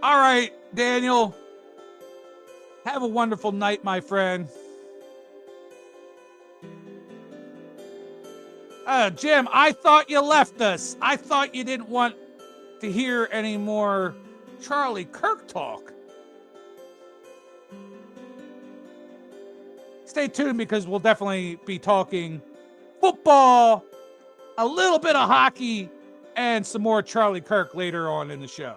All right, Daniel. Have a wonderful night, my friend. Jim, I thought you left us. I thought you didn't want to hear any more Charlie Kirk talk. Stay tuned because we'll definitely be talking football, a little bit of hockey, and some more Charlie Kirk later on in the show.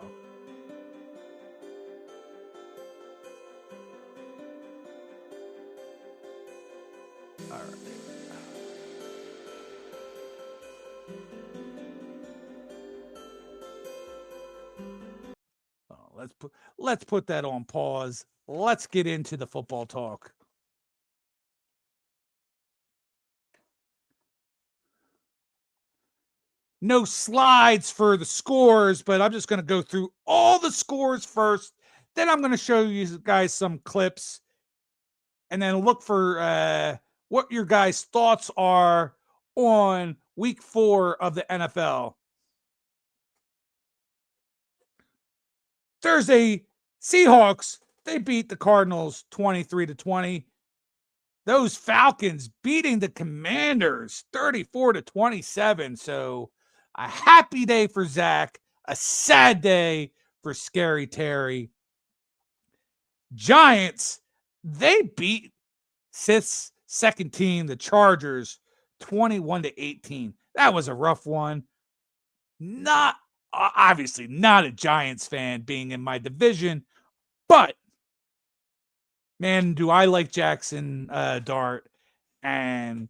All right. Let's put that on pause. Let's get into the football talk. No slides for the scores, but I'm just going to go through all the scores first. Then I'm going to show you guys some clips and then look for what your guys' thoughts are on week 4 of the NFL. Thursday, Seahawks, they beat the Cardinals 23-20. those Falcons beating the Commanders 34-27. So a happy day for Zach, a sad day for Scary Terry. Giants, they beat Sith's second team, the Chargers, 21-18. That was a rough one. Not obviously not a Giants fan being in my division, but man, do I like Jackson Dart and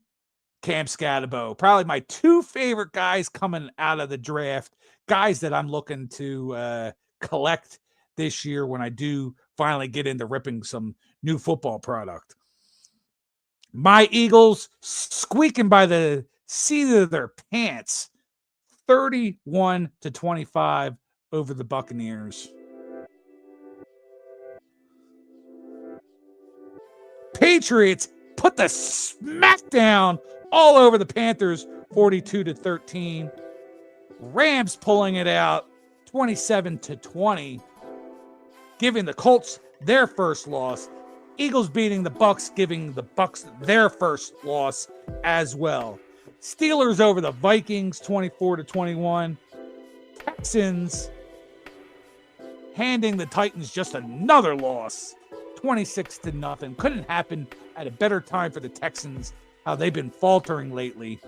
Cam Scatabo. Probably my two favorite guys coming out of the draft, guys that I'm looking to collect this year when I do finally get into ripping some new football product. My Eagles squeaking by the seat of their pants, 31-25 over the Buccaneers. Patriots put the smackdown all over the Panthers, 42-13. Rams pulling it out, 27-20, giving the Colts their first loss. Eagles beating the Bucs, giving the Bucs their first loss as well. Steelers over the Vikings, 24-21. Texans handing the Titans just another loss, 26-0. Couldn't happen at a better time for the Texans, how they've been faltering lately.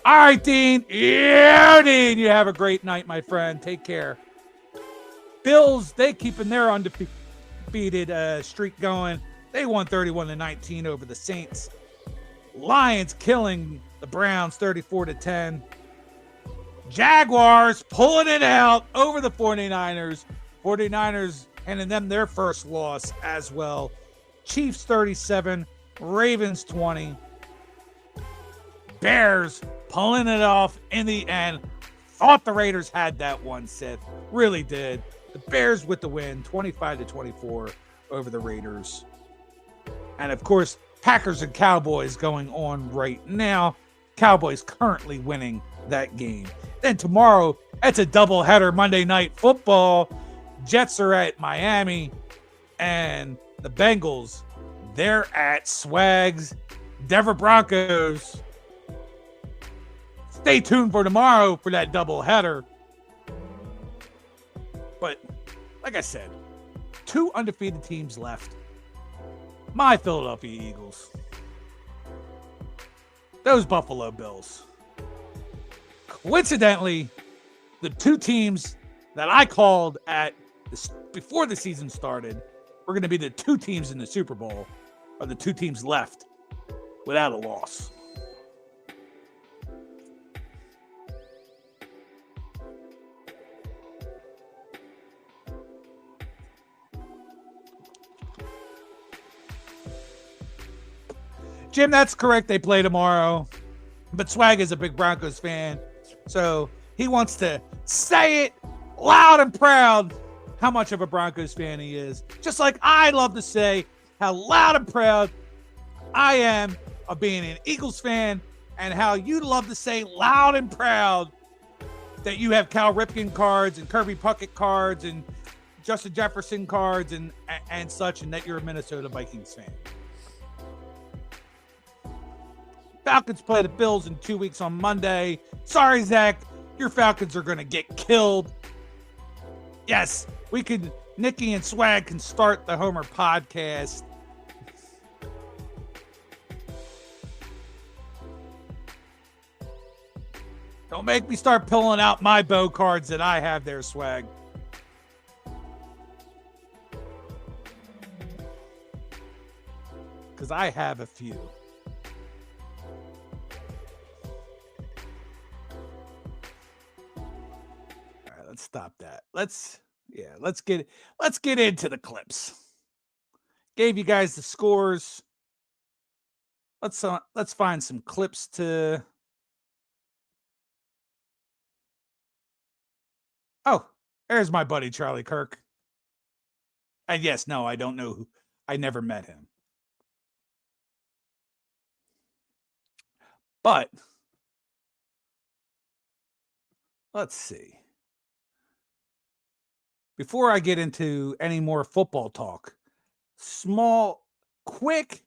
All right, Dean. Yeah, Dean. You have a great night, my friend. Take care. Bills, they keeping their undefeated streak going. They won 31-19 over the Saints. Lions killing the Browns 34-10. Jaguars pulling it out over the 49ers. 49ers handing them their first loss as well. Chiefs 37, Ravens 20. Bears pulling it off in the end. Thought the Raiders had that one, Sith. Really did. The Bears with the win, 25-24 over the Raiders. And of course, Packers and Cowboys going on right now. Cowboys currently winning that game. Then tomorrow, it's a doubleheader Monday Night Football. Jets are at Miami, and the Bengals, they're at Swag's Denver Broncos. Stay tuned for tomorrow for that doubleheader. But like I said, two undefeated teams left. My Philadelphia Eagles. Those Buffalo Bills. Coincidentally, the two teams that I called at before the season started were going to be the two teams in the Super Bowl, or the two teams left without a loss. Jim, that's correct. They play tomorrow. But Swag is a big Broncos fan, so he wants to say it loud and proud how much of a Broncos fan he is. Just like I love to say how loud and proud I am of being an Eagles fan, and how you love to say loud and proud that you have Cal Ripken cards and Kirby Puckett cards and Justin Jefferson cards and such, and that you're a Minnesota Vikings fan. Falcons play the Bills in 2 weeks on Monday. Sorry, Zach, your Falcons are going to get killed. Yes, Nikki and Swag can start the Homer podcast. Don't make me start pulling out my bow cards that I have there, Swag. Because I have a few. Let's stop that. Let's get into the clips. Gave you guys the scores. Let's find some clips to. Oh, there's my buddy Charlie Kirk. And yes, no, I don't know who. I never met him. But let's see. Before I get into any more football talk, quick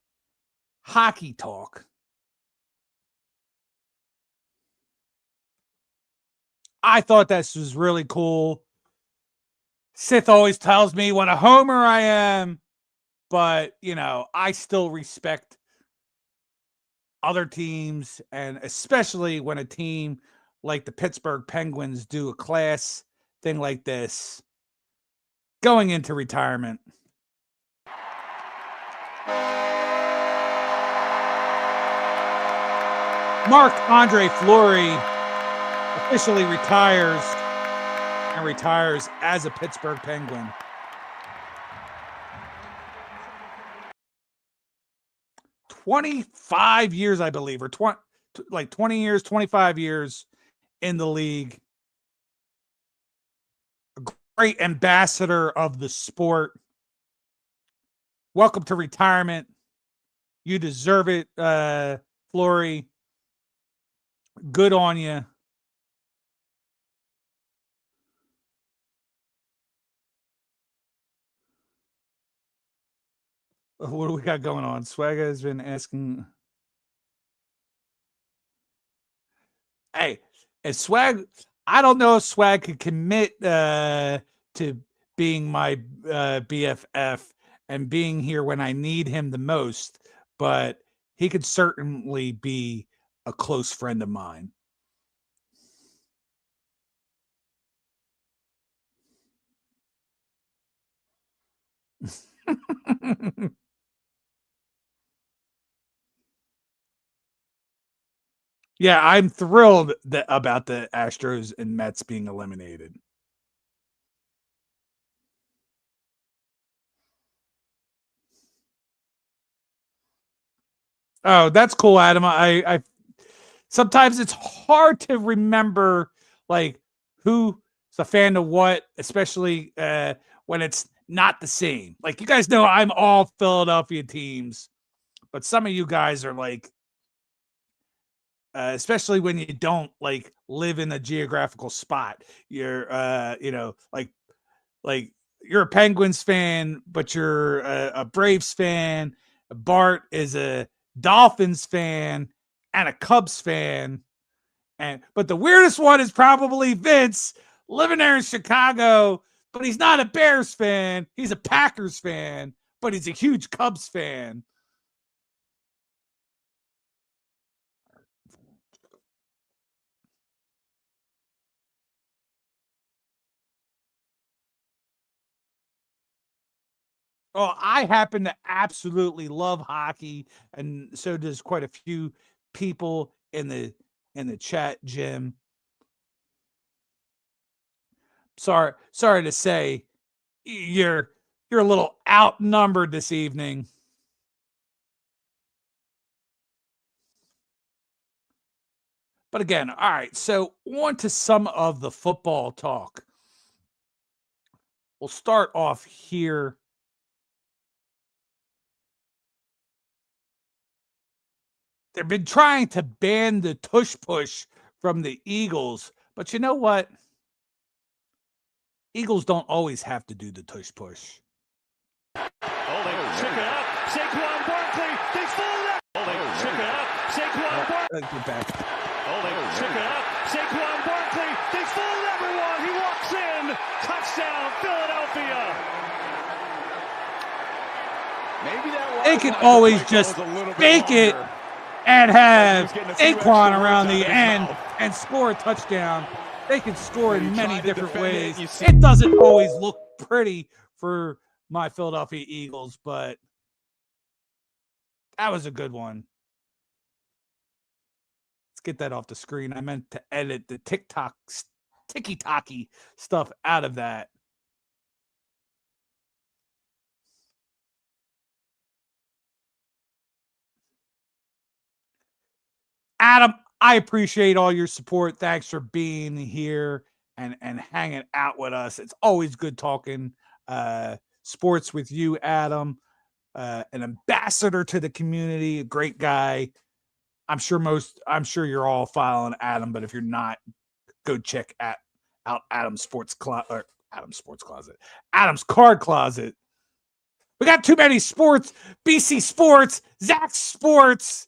hockey talk. I thought this was really cool. Sith always tells me what a homer I am, but, you know, I still respect other teams, and especially when a team like the Pittsburgh Penguins do a class thing like this, going into retirement. Marc-Andre Fleury officially retires as a Pittsburgh Penguin. 25 years, I believe, or 20 years, 25 years in the league. A great ambassador of the sport. Welcome to retirement. You deserve it, Fleury. Good on you. What do we got going on? Swag has been asking. Hey, and Swag, I don't know if Swag could commit to being my BFF and being here when I need him the most, but he could certainly be a close friend of mine. Yeah, I'm thrilled about the Astros and Mets being eliminated. Oh, that's cool, Adam. I sometimes it's hard to remember like who's a fan of what, especially when it's not the same. Like, you guys know I'm all Philadelphia teams, but some of you guys are like, especially when you don't like live in a geographical spot. You're like you're a Penguins fan, but you're a Braves fan. Bart is a Dolphins fan and a Cubs fan. But the weirdest one is probably Vince, living there in Chicago, but he's not a Bears fan. He's a Packers fan, but he's a huge Cubs fan. Oh, I happen to absolutely love hockey, and so does quite a few people in the chat, Jim. Sorry to say, you're a little outnumbered this evening. But again, all right, so on to some of the football talk. We'll start off here. They've been trying to ban the tush push from the Eagles, but you know what? Eagles don't always have to do the tush push. Oh, they check it out. Saquon Barkley, they fall out. Oh, they check it out. Saquon Barkley. Get back. Oh, they check it out. Saquon Barkley, they fool everyone. He walks in. Touchdown, Philadelphia. Maybe that They can always just fake it and have Saquon around the end and score a touchdown. They can score in many different ways. It doesn't always look pretty for my Philadelphia Eagles, but that was a good one. Let's get that off the screen. I meant to edit the ticky-tacky stuff out of that. Adam, I appreciate all your support. Thanks for being here and hanging out with us. It's always good talking sports with you, Adam. An ambassador to the community, a great guy. I'm sure you're all following Adam, but if you're not, go check out Adam's Card Closet. We got too many sports. BC Sports, Zach Sports,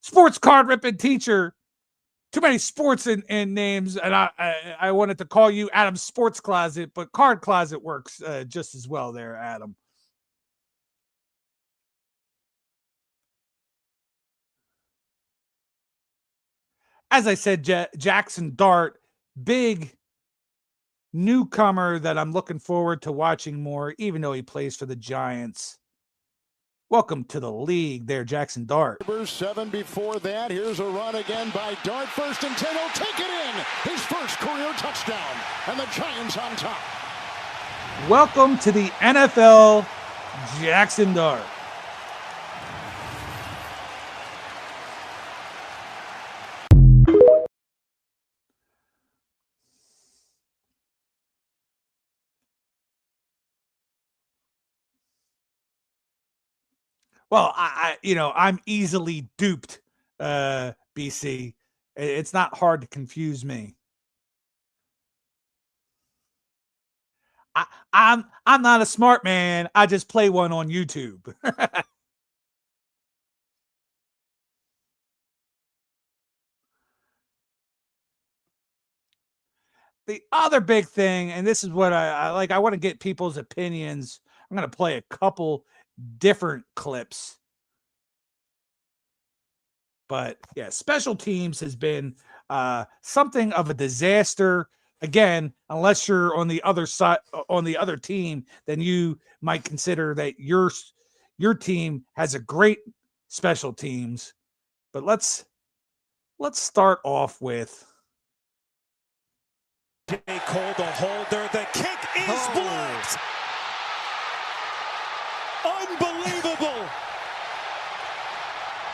Sports Card Ripping Teacher. Too many sports in names, and I wanted to call you Adam Sports Closet, but Card Closet works just as well there, Adam. As I said, Jackson Dart, big newcomer that I'm looking forward to watching more, even though he plays for the Giants. Welcome to the league there, Jackson Dart. 7 before that. Here's a run again by Dart. 1st and 10. He'll take it in. His first career touchdown. And the Giants on top. Welcome to the NFL, Jackson Dart. Well, I'm easily duped, BC. It's not hard to confuse me. I'm not a smart man. I just play one on YouTube. The other big thing, and this is what I like, I want to get people's opinions. I'm going to play a couple different clips. But yeah, special teams has been something of a disaster. Again, unless you're on the other side, on the other team, then you might consider that your team has a great special teams. But let's start off with. They called a holder. The kick is blocked. Unbelievable.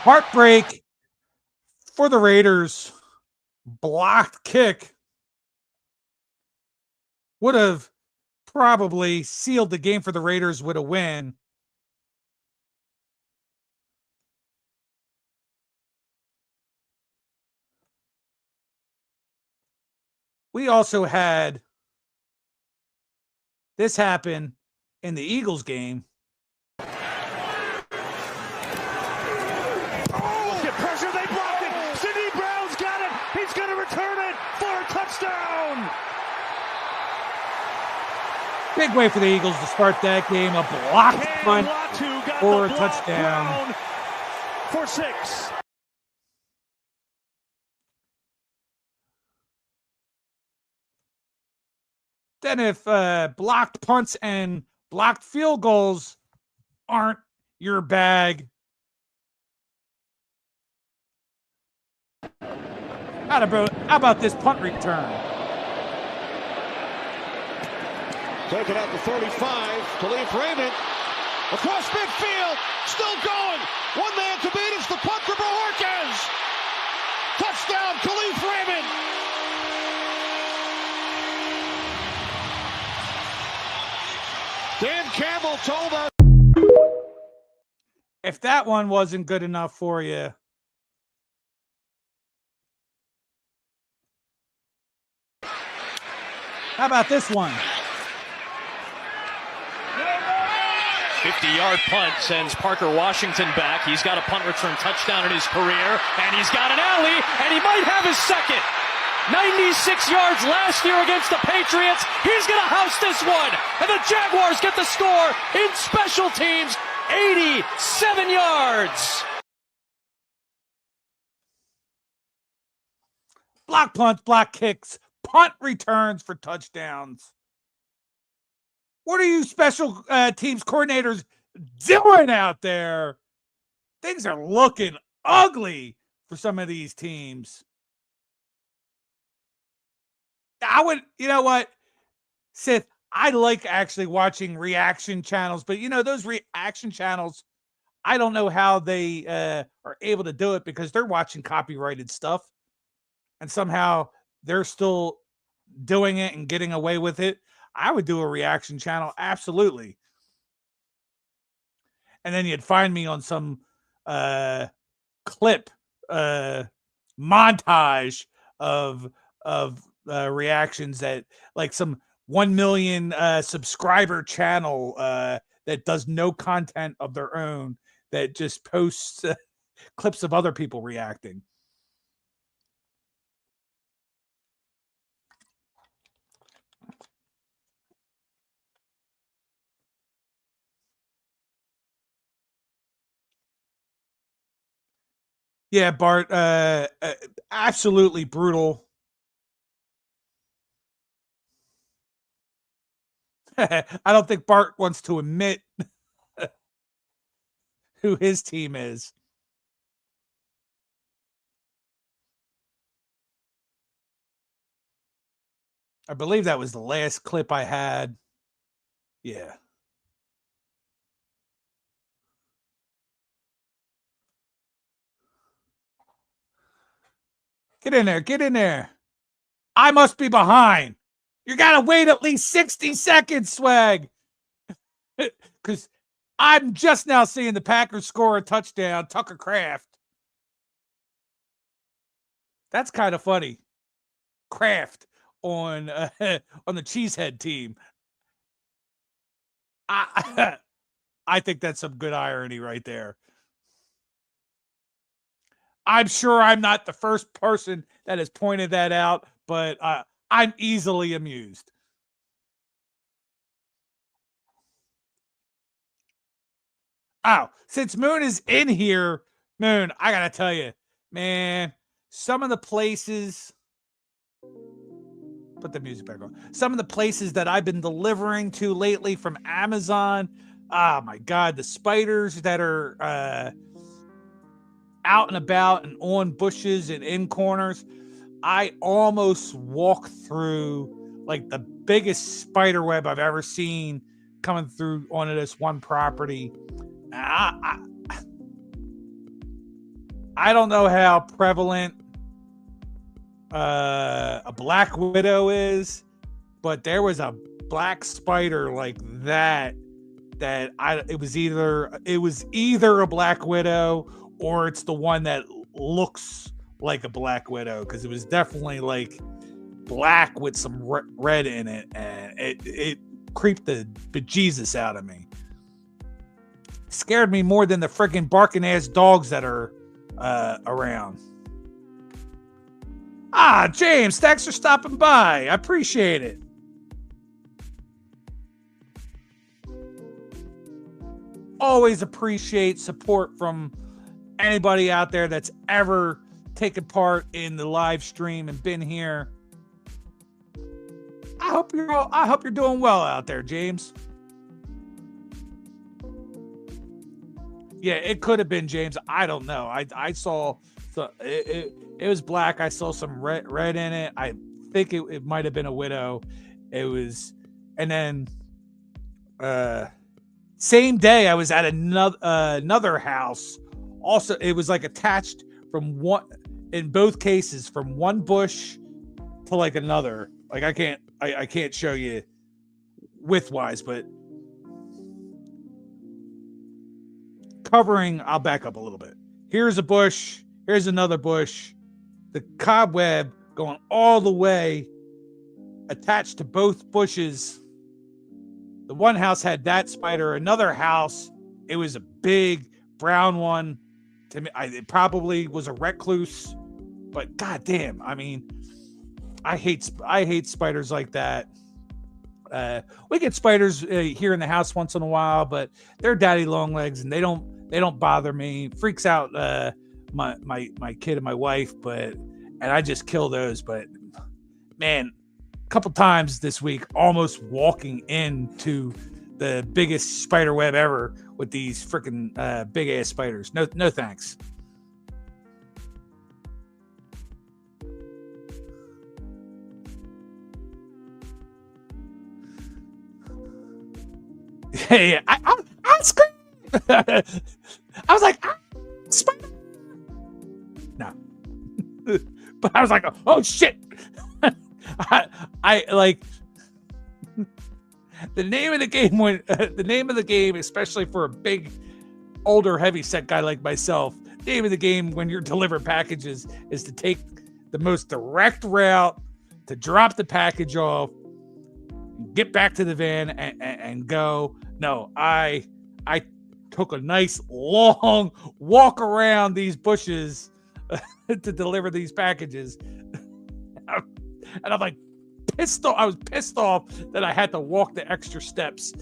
Heartbreak for the Raiders. Blocked kick would have probably sealed the game for the Raiders with a win. We also had this happen in the Eagles game. Get pressure, they blocked it. Sidney Brown's got it. He's going to return it for a touchdown. Big way for the Eagles to start that game. A blocked punt for a touchdown. For 6. Then if blocked punts and blocked field goals aren't your bag, how about this punt return? Taken out the 35. Khalif Raymond. Across midfield. Still going. One man to beat. It's the punt for Bohorquez. Touchdown, Khalif Raymond. Dan Campbell told us. If that one wasn't good enough for you, how about this one? 50-yard punt sends Parker Washington back. He's got a punt return touchdown in his career, and he's got an alley, and he might have his second. 96 yards last year against the Patriots. He's going to house this one. And the Jaguars get the score in special teams, 87 yards. Block punts, block kicks, punt returns for touchdowns. What are you special teams coordinators doing out there? Things are looking ugly for some of these teams. I would, you know what, Sith, I like actually watching reaction channels, but those reaction channels, I don't know how they are able to do it because they're watching copyrighted stuff and somehow they're still doing it and getting away with it. I would do a reaction channel. Absolutely. And then you'd find me on some clip montage of reactions that like some 1 million subscriber channel that does no content of their own, that just posts clips of other people reacting. Yeah, Bart, absolutely brutal. I don't think Bart wants to admit who his team is. I believe that was the last clip I had. Yeah. Get in there. Get in there. I must be behind. You got to wait at least 60 seconds, Swag. Because I'm just now seeing the Packers score a touchdown. Tucker Kraft. That's kind of funny. Kraft on the Cheesehead team. I think that's some good irony right there. I'm sure I'm not the first person that has pointed that out, but I'm easily amused. Oh, since Moon is in here, Moon, I got to tell you, man, some of the places, put the music back on, some of the places that I've been delivering to lately from Amazon, oh my God, the spiders that are out and about and on bushes and in corners, I almost walk through like the biggest spider web I've ever seen coming through onto this one property. I don't know how prevalent a black widow is, but there was a black spider like that it was either a black widow or it's the one that looks like a black widow, because it was definitely like black with some red in it, and it creeped the bejesus out of me. Scared me more than the freaking barking ass dogs that are around. James, thanks for stopping by. I appreciate it. Always appreciate support from anybody out there that's ever taken part in the live stream and been here. I hope you're doing well out there, James. Yeah, it could have been James. I don't know. I saw it was black. I saw some red in it. I think it might have been a widow. It was, and then same day I was at another house. Also, it was like attached from one, in both cases, from one bush to like another. Like I can't show you widthwise, but covering, I'll back up a little bit. Here's a bush, here's another bush, the cobweb going all the way attached to both bushes. The one house had that spider, another house, it was a big brown one. To me, it probably was a recluse, but goddamn, I mean, I hate spiders like that. We get spiders here in the house once in a while, but they're daddy long legs and they don't bother me. Freaks out my kid and my wife, and I just kill those. But man, a couple times this week, almost walking into the biggest spider web ever with these freaking big ass spiders. No thanks. Yeah, I screamed. I was like, spider. No, but I was like, oh shit. I like the name of the game when the name of the game, especially for a big, older, heavy-set guy like myself. Name of the game when you're delivering packages is to take the most direct route to drop the package off. get back to the van and go. No, I took a nice long walk around these bushes to deliver these packages. And I'm like pissed off. I was pissed off that I had to walk the extra steps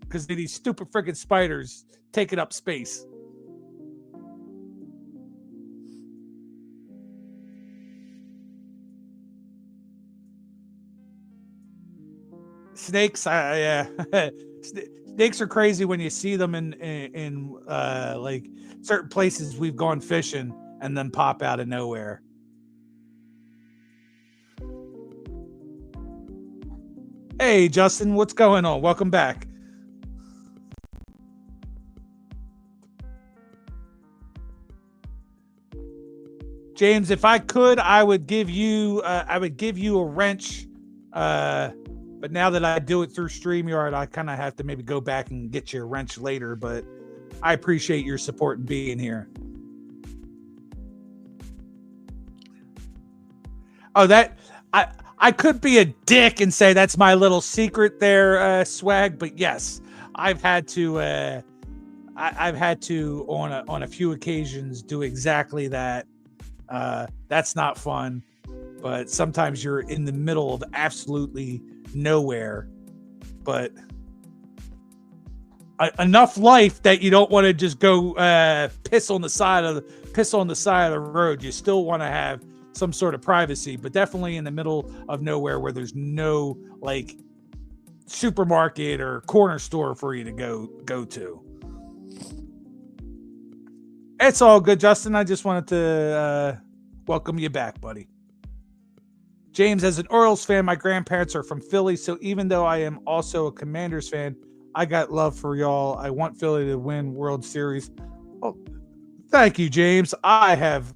because of these stupid freaking spiders taking up space. Snakes, snakes are crazy when you see them in like certain places we've gone fishing and then pop out of nowhere. Hey, Justin, what's going on? Welcome back. James, if I could, I would give you a wrench. But now that I do it through StreamYard, I kind of have to maybe go back and get you a wrench later. But I appreciate your support and being here. Oh, that I could be a dick and say that's my little secret there, Swag. But yes, I've had to on a few occasions do exactly that. That's not fun, but sometimes you're in the middle of absolutely nowhere, but enough life that you don't want to just go piss on the side of the road. You still want to have some sort of privacy, but definitely in the middle of nowhere where there's no like supermarket or corner store for you to go to. It's all good, Justin. I just wanted to welcome you back, buddy. James, as an Orioles fan, my grandparents are from Philly, so even though I am also a Commanders fan, I got love for y'all. I want Philly to win World Series. Oh, thank you, James. I have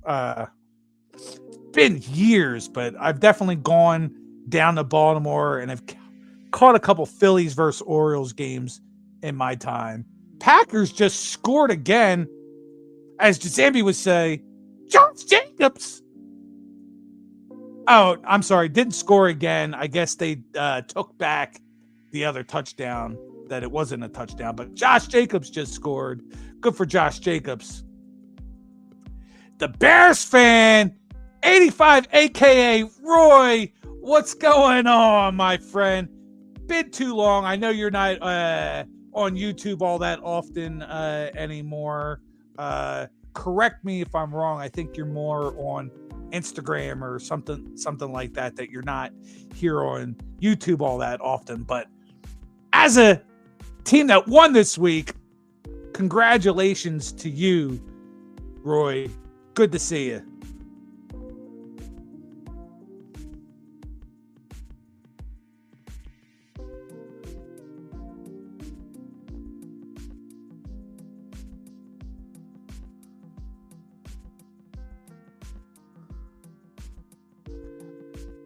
been years, but I've definitely gone down to Baltimore and I've caught a couple Phillies versus Orioles games in my time. Packers just scored again. As Giuseppe would say, Josh Jacobs. Oh, I'm sorry. Didn't score again. I guess they took back the other touchdown, that it wasn't a touchdown. But Josh Jacobs just scored. Good for Josh Jacobs. The Bears fan, 85, a.k.a. Roy. What's going on, my friend? Been too long. I know you're not on YouTube all that often anymore. Correct me if I'm wrong. I think you're more on Instagram or something like that you're not here on YouTube all that often. But as a team that won this week, congratulations to you, Roy. Good to see you.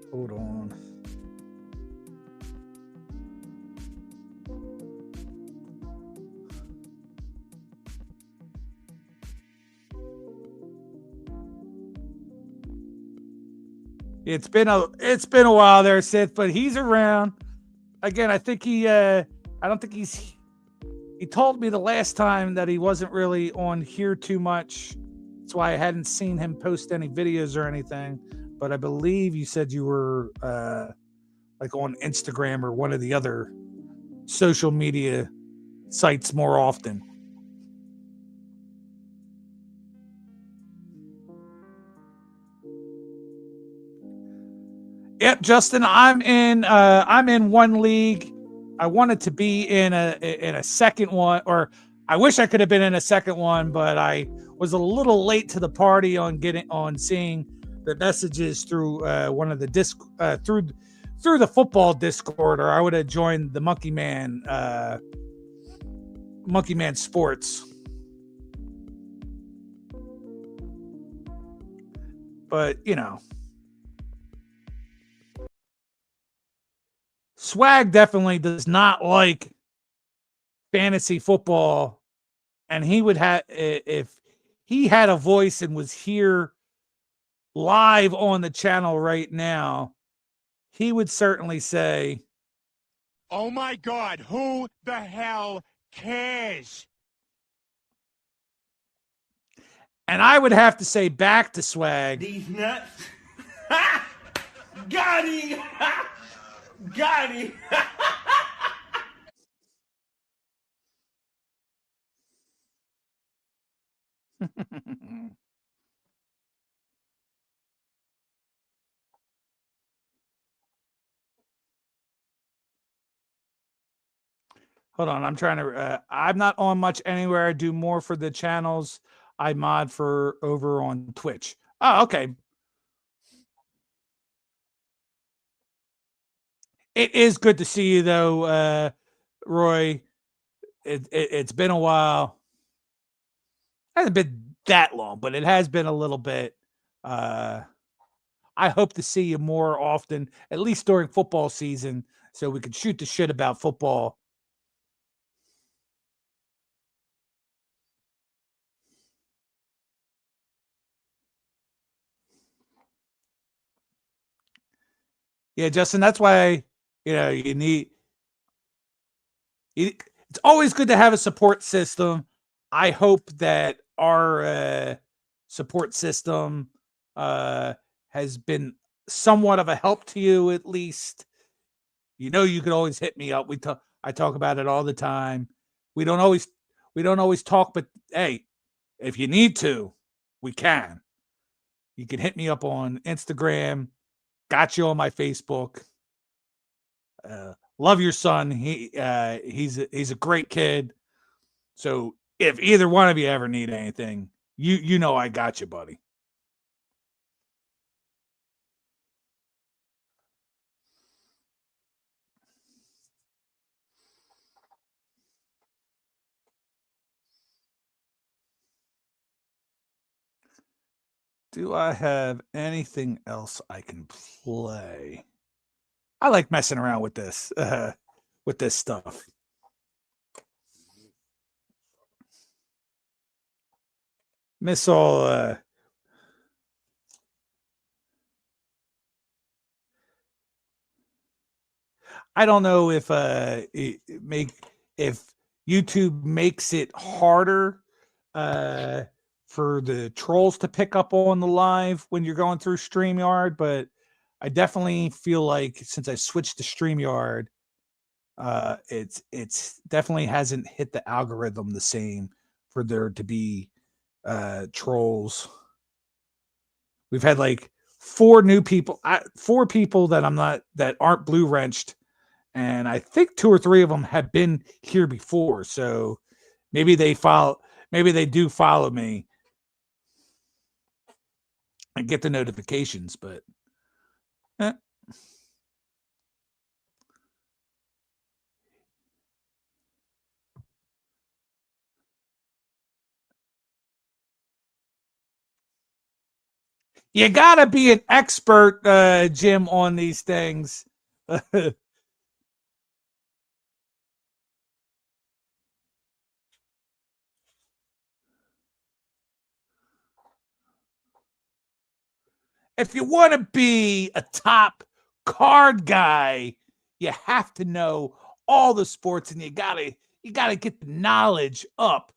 Hold on. It's been a while there, Sith, but he's around. Again, I think he told me the last time that he wasn't really on here too much. That's why I hadn't seen him post any videos or anything. But I believe you said you were like on Instagram or one of the other social media sites more often. Yep, Justin, I'm in one league. I wanted to be in a second one, or I wish I could have been in a second one, but I was a little late to the party on seeing the messages through one of the through the football Discord, or I would have joined the Monkey Man Sports. But you know, Swag definitely does not like fantasy football, and he would have, if he had a voice and was here live on the channel right now, he would certainly say Oh my God, who the hell cares? And I would have to say back to Swag. These nuts. Got him. Got him. Hold on, I'm trying to. I'm not on much anywhere. I do more for the channels I mod for over on Twitch. Oh, okay. It is good to see you, though, Roy. It's been a while. It hasn't been that long, but it has been a little bit. I hope to see you more often, at least during football season, so we can shoot the shit about football. Yeah, Justin, that's why you need. It's always good to have a support system. I hope that our support system has been somewhat of a help to you, at least. You can always hit me up. I talk about it all the time. We don't always talk, but hey, if you need to, we can. You can hit me up on Instagram. Got you on my Facebook. Love your son. He's a great kid. So if either one of you ever need anything, you know I got you, buddy. Do I have anything else I can play? I like messing around with this stuff. Miss all I don't know if if YouTube makes it harder for the trolls to pick up on the live when you're going through StreamYard, but I definitely feel like since I switched to StreamYard, it's definitely hasn't hit the algorithm the same for there to be trolls. We've had like four people that aren't blue wrenched, and I think 2 or 3 of them have been here before. So maybe they do follow me and get the notifications, but you gotta be an expert, Jim, on these things. If you want to be a top card guy, you have to know all the sports, and you gotta get the knowledge up.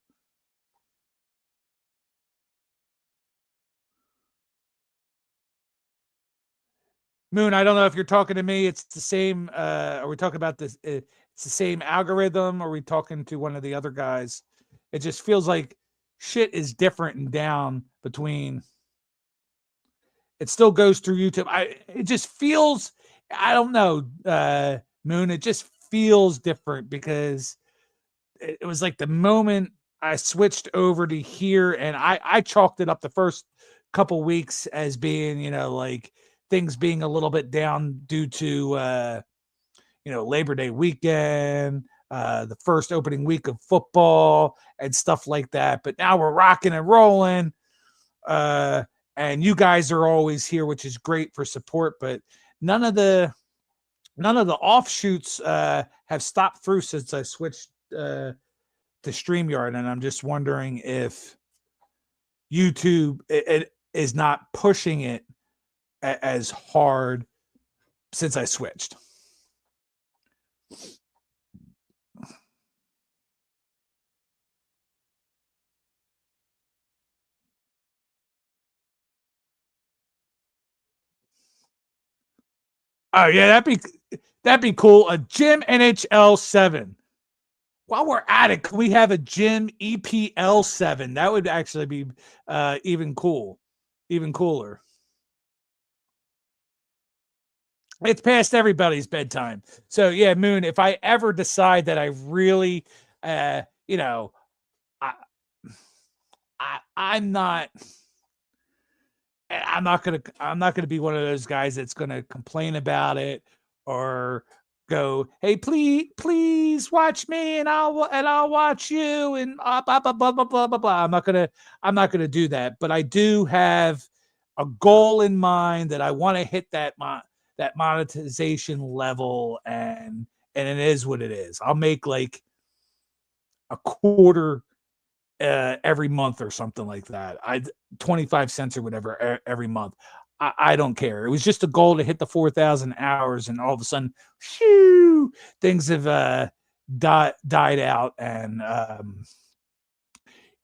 Moon, I don't know if you're talking to me. It's the same. Are we talking about this? It's the same algorithm. Or are we talking to one of the other guys? It just feels like shit is different and down between. It still goes through YouTube. It just feels. I don't know, Moon. It just feels different because it was like the moment I switched over to here, and I chalked it up the first couple weeks as being, like things being a little bit down due to Labor Day weekend, the first opening week of football and stuff like that. But now we're rocking and rolling. And you guys are always here, which is great for support, but none of the offshoots have stopped through since I switched to StreamYard, and I'm just wondering if YouTube it is not pushing it as hard since I switched. Oh yeah, that'd be cool. A Gym NHL 7. While we're at it, can we have a Gym EPL 7? That would actually be even cooler. It's past everybody's bedtime. So yeah, Moon, if I ever decide that I really you know, I, I'm not I'm not gonna be one of those guys that's gonna complain about it or go, hey, please watch me and I'll watch you and blah blah blah blah blah blah blah. I'm not gonna do that. But I do have a goal in mind that I want to hit that monetization level, and it is what it is. I'll make like a quarter every month or something like that. 25 cents or whatever every month. I don't care. It was just a goal to hit the 4,000 hours, and all of a sudden, whew, things have died out. And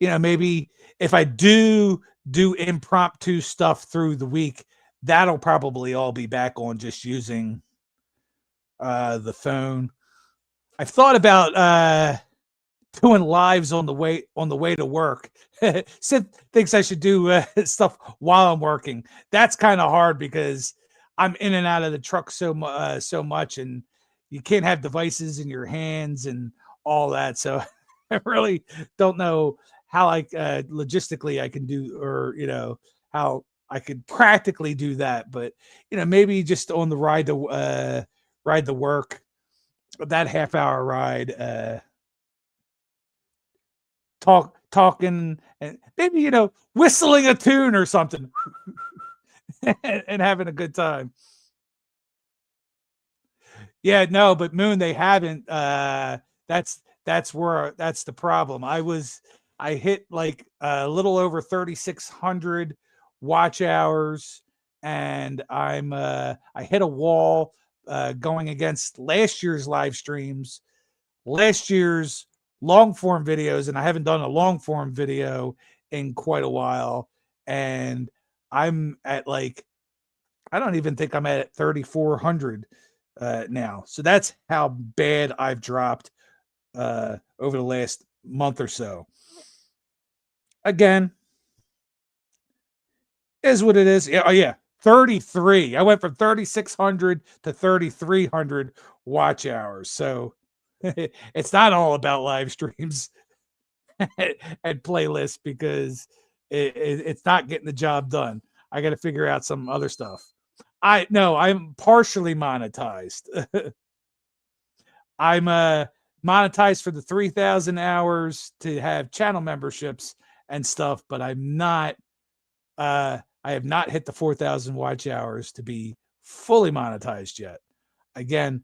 maybe if I do impromptu stuff through the week, that'll probably all be back on just using the phone. I've thought about doing lives on the way to work. Sid thinks I should do stuff while I'm working. That's kind of hard because I'm in and out of the truck so much, and you can't have devices in your hands and all that. So I really don't know how logistically I can do, or how I could practically do that. But maybe just on the ride to work, that half-hour ride. Talking and maybe whistling a tune or something and having a good time. Yeah, no, but Moon, they haven't. That's the problem. I hit like a little over 3,600 watch hours, and I hit a wall going against last year's live streams, last year's long form videos, and I haven't done a long form video in quite a while. And I'm at I don't even think I'm at 3,400 now. So that's how bad I've dropped over the last month or so. Again, is what it is. Oh yeah, 33. I went from 3,600 to 3,300 watch hours. So it's not all about live streams and playlists, because it's not getting the job done. I got to figure out some other stuff. I'm partially monetized. I'm monetized for the 3,000 hours to have channel memberships and stuff, but I'm not. I have not hit the 4,000 watch hours to be fully monetized yet. Again,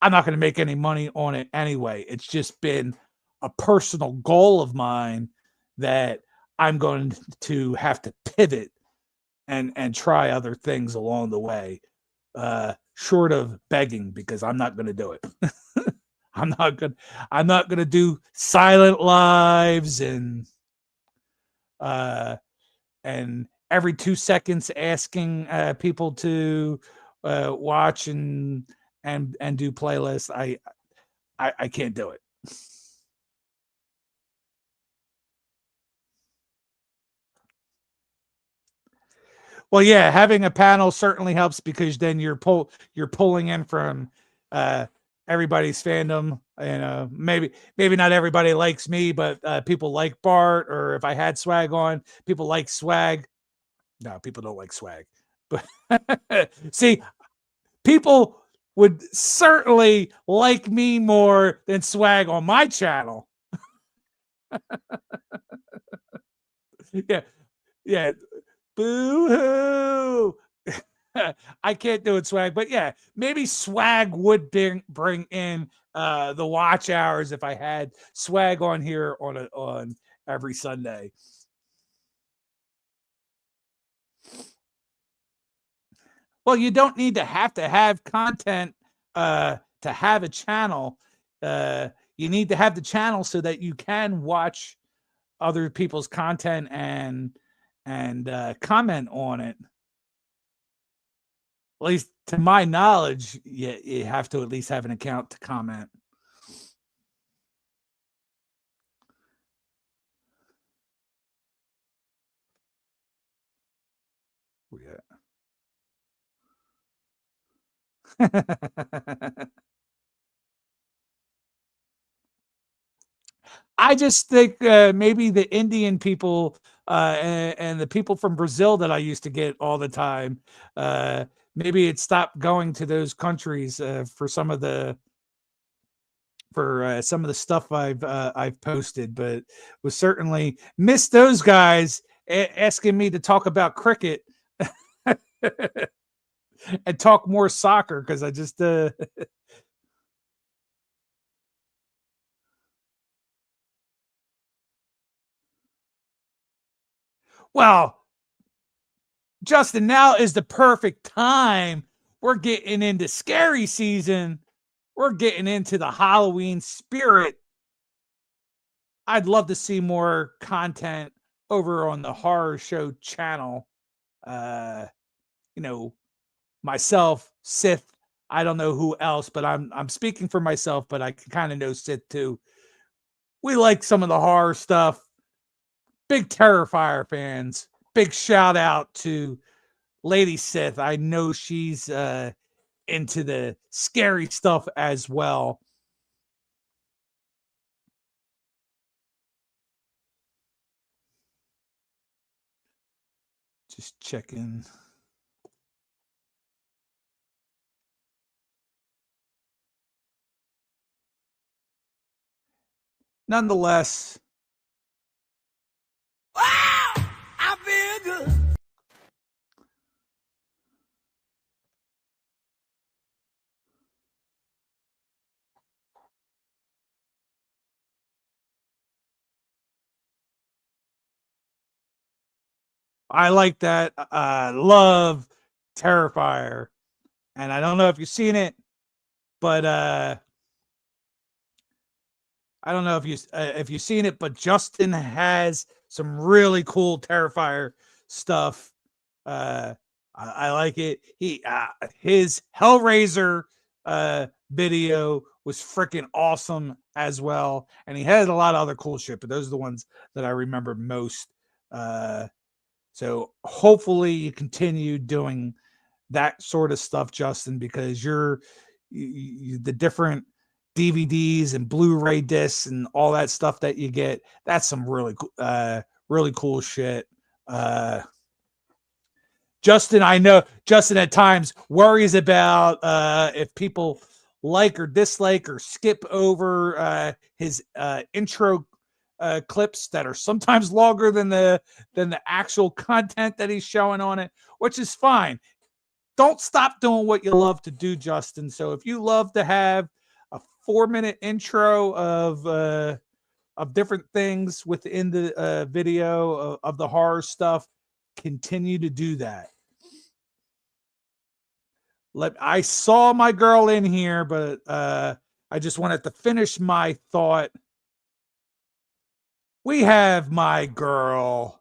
I'm not going to make any money on it anyway. It's just been a personal goal of mine that I'm going to have to pivot and try other things along the way, short of begging, because I'm not going to do it. I'm not going to do silent lives and every 2 seconds asking people to watch and do playlists. I can't do it. Well, yeah, having a panel certainly helps, because then you're pulling in from everybody's fandom. Maybe not everybody likes me, but people like Bart, or if I had Swag on, people like Swag. No, people don't like Swag. But see, people would certainly like me more than Swag on my channel. Yeah. Boo-hoo. I can't do it, Swag. But yeah, maybe Swag would bring in the watch hours if I had Swag on here on every Sunday. Well, you don't need to have content to have a channel. You need to have the channel so that you can watch other people's content and comment on it. At least to my knowledge, you have to at least have an account to comment. I just think maybe the Indian people and the people from Brazil that I used to get all the time, maybe it stopped going to those countries for some of the stuff I've posted, but was certainly missed those guys asking me to talk about cricket and talk more soccer because I just well, Justin, now is the perfect time. We're getting into scary season. We're getting into the Halloween spirit. I'd love to see more content over on the horror show channel. You know, myself, Sith. I don't know who else, but I'm speaking for myself, but I can kind of know Sith too. We like some of the horror stuff. Big Terrifier fans. Big shout out to Lady Sith. I know she's into the scary stuff as well. Just checking. Nonetheless, wow, I feel good. I like that. Love Terrifier, and I don't know if you've seen it, but I don't know if you've seen it, but Justin has some really cool Terrifier stuff. I like it. His Hellraiser video was freaking awesome as well, and he had a lot of other cool shit, but those are the ones that I remember most. So hopefully you continue doing that sort of stuff, Justin, because the different DVDs and Blu-ray discs and all that stuff that you get. That's some really cool shit. Justin, I know Justin at times worries about if people like or dislike or skip over his intro clips that are sometimes longer than the actual content that he's showing on it, which is fine. Don't stop doing what you love to do, Justin. So if you love to have a 4-minute intro of different things within the video of the horror stuff, continue to do that. I saw my girl in here, but I just wanted to finish my thought. We have my girl,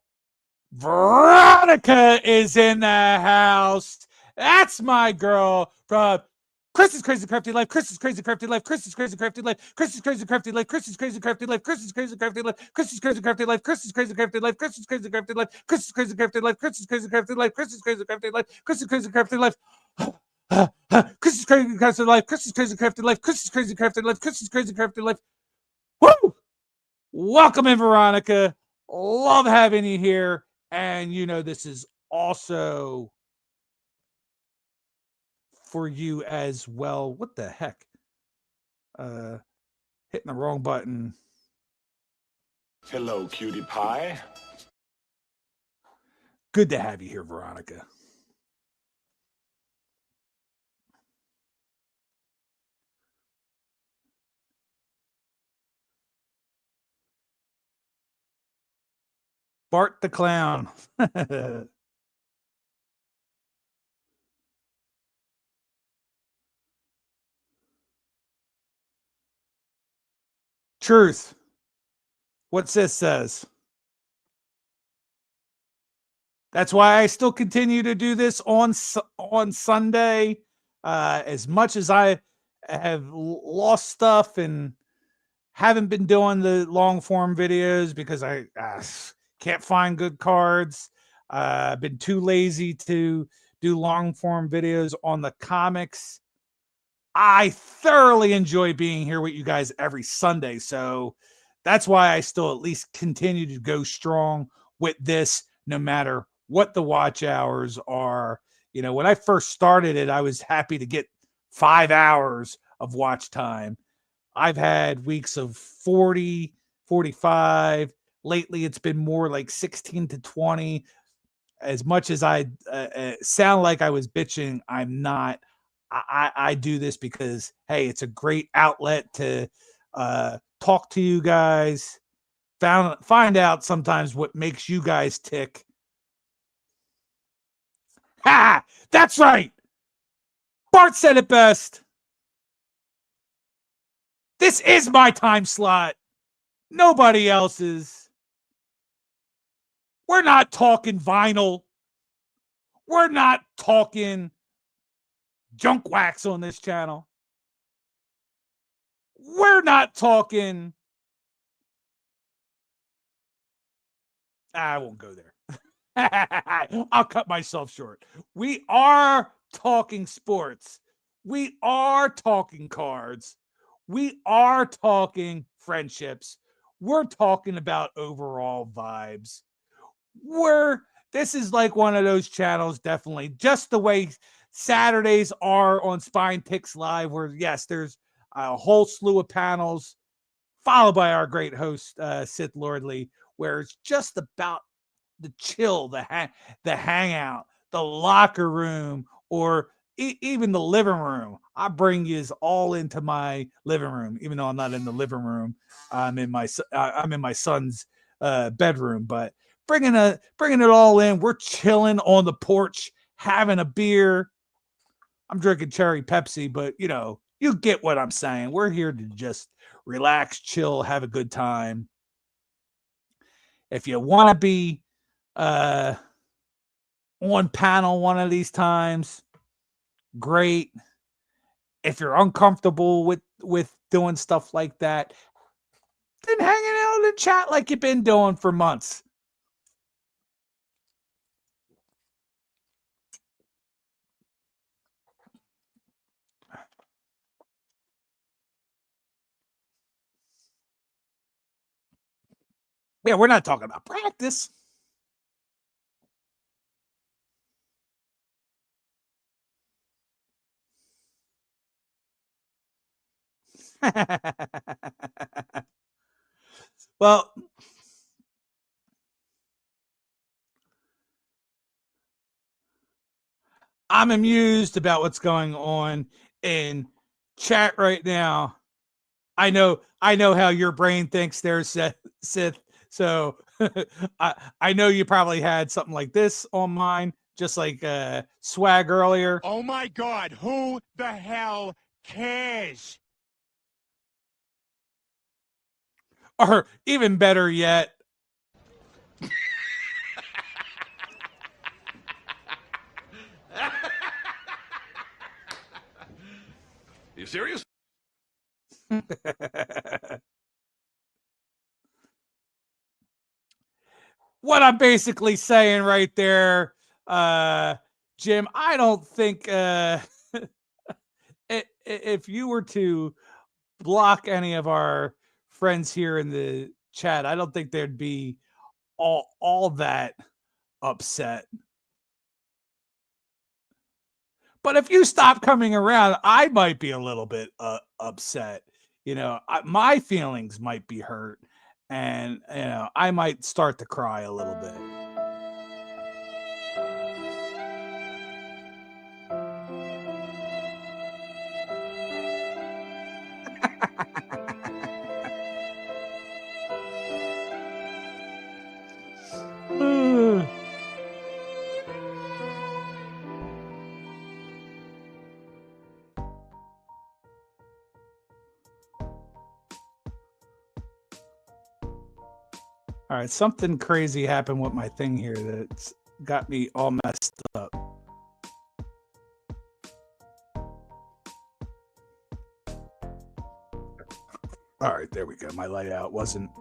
Veronica, is in the house. That's my girl from Chris's Crazy Crafty Life, Chris's Crazy Crafty Life, Chris's Crazy Crafty Life, Chris's Crazy Crafty Life, Chris's Crazy Crafty Life, Chris's Crazy Crafty Life, Chris's Crazy Crafty Life, Chris's Crazy Crafty Life, Chris's Crazy Crafty Life, Chris's Crazy Crafty Life, Chris's Crazy Crafty Life, Chris's Crazy Crafty Life, Chris's Crazy Crafty Life. Chris's Crazy Crafty Life, Chris's Crazy Crafty Life, Chris's Crazy Crafty Life, Chris's Crazy Crafty Life. Woo! Welcome in, Veronica. Love having you here. And you know, this is also for you as well. What the heck? Hitting the wrong button. Hello, cutie pie. Good to have you here, Veronica. Bart the Clown. Truth. What Sis says. That's why I still continue to do this on Sunday. As much as I have lost stuff and haven't been doing the long form videos because I can't find good cards. I've been too lazy to do long form videos on the comics. I thoroughly enjoy being here with you guys every Sunday. So that's why I still at least continue to go strong with this, no matter what the watch hours are. You know, when I first started it, I was happy to get 5 hours of watch time. I've had weeks of 40, 45. Lately, it's been more like 16 to 20. As much as I sound like I was bitching, I'm not. I do this because, hey, it's a great outlet to talk to you guys, find out sometimes what makes you guys tick. Ha! That's right. Bart said it best. This is my time slot. Nobody else's. We're not talking vinyl. We're not talking junk wax on this channel. We're not talking. I won't go there. I'll cut myself short. We are talking sports. We are talking cards. We are talking friendships. We're talking about overall vibes. This is like one of those channels, definitely, just the way Saturdays are on Spine Picks Live, where yes, there's a whole slew of panels, followed by our great host, Sith Lordly, where it's just about the chill, the hangout, the locker room, or even the living room. I bring you all into my living room, even though I'm not in the living room. I'm in my son's bedroom, but bringing it all in. We're chilling on the porch, having a beer. I'm drinking cherry Pepsi, but you get what I'm saying. We're here to just relax, chill, have a good time. If you want to be on panel one of these times, great. If you're uncomfortable with doing stuff like that, then hanging out in the chat like you've been doing for months. Yeah, we're not talking about practice. Well, I'm amused about what's going on in chat right now. I know how your brain thinks there's Sith. So I know you probably had something like this on mine, just like Swag earlier. Oh my God, who the hell cares? Or even better yet, You serious? what I'm basically saying right there, Jim, I don't think if you were to block any of our friends here in the chat, I don't think they'd be all that upset. But if you stop coming around, I might be a little bit upset. My feelings might be hurt, and I might start to cry a little bit. All right, something crazy happened with my thing here that's got me all messed up. There we go. My layout wasn't.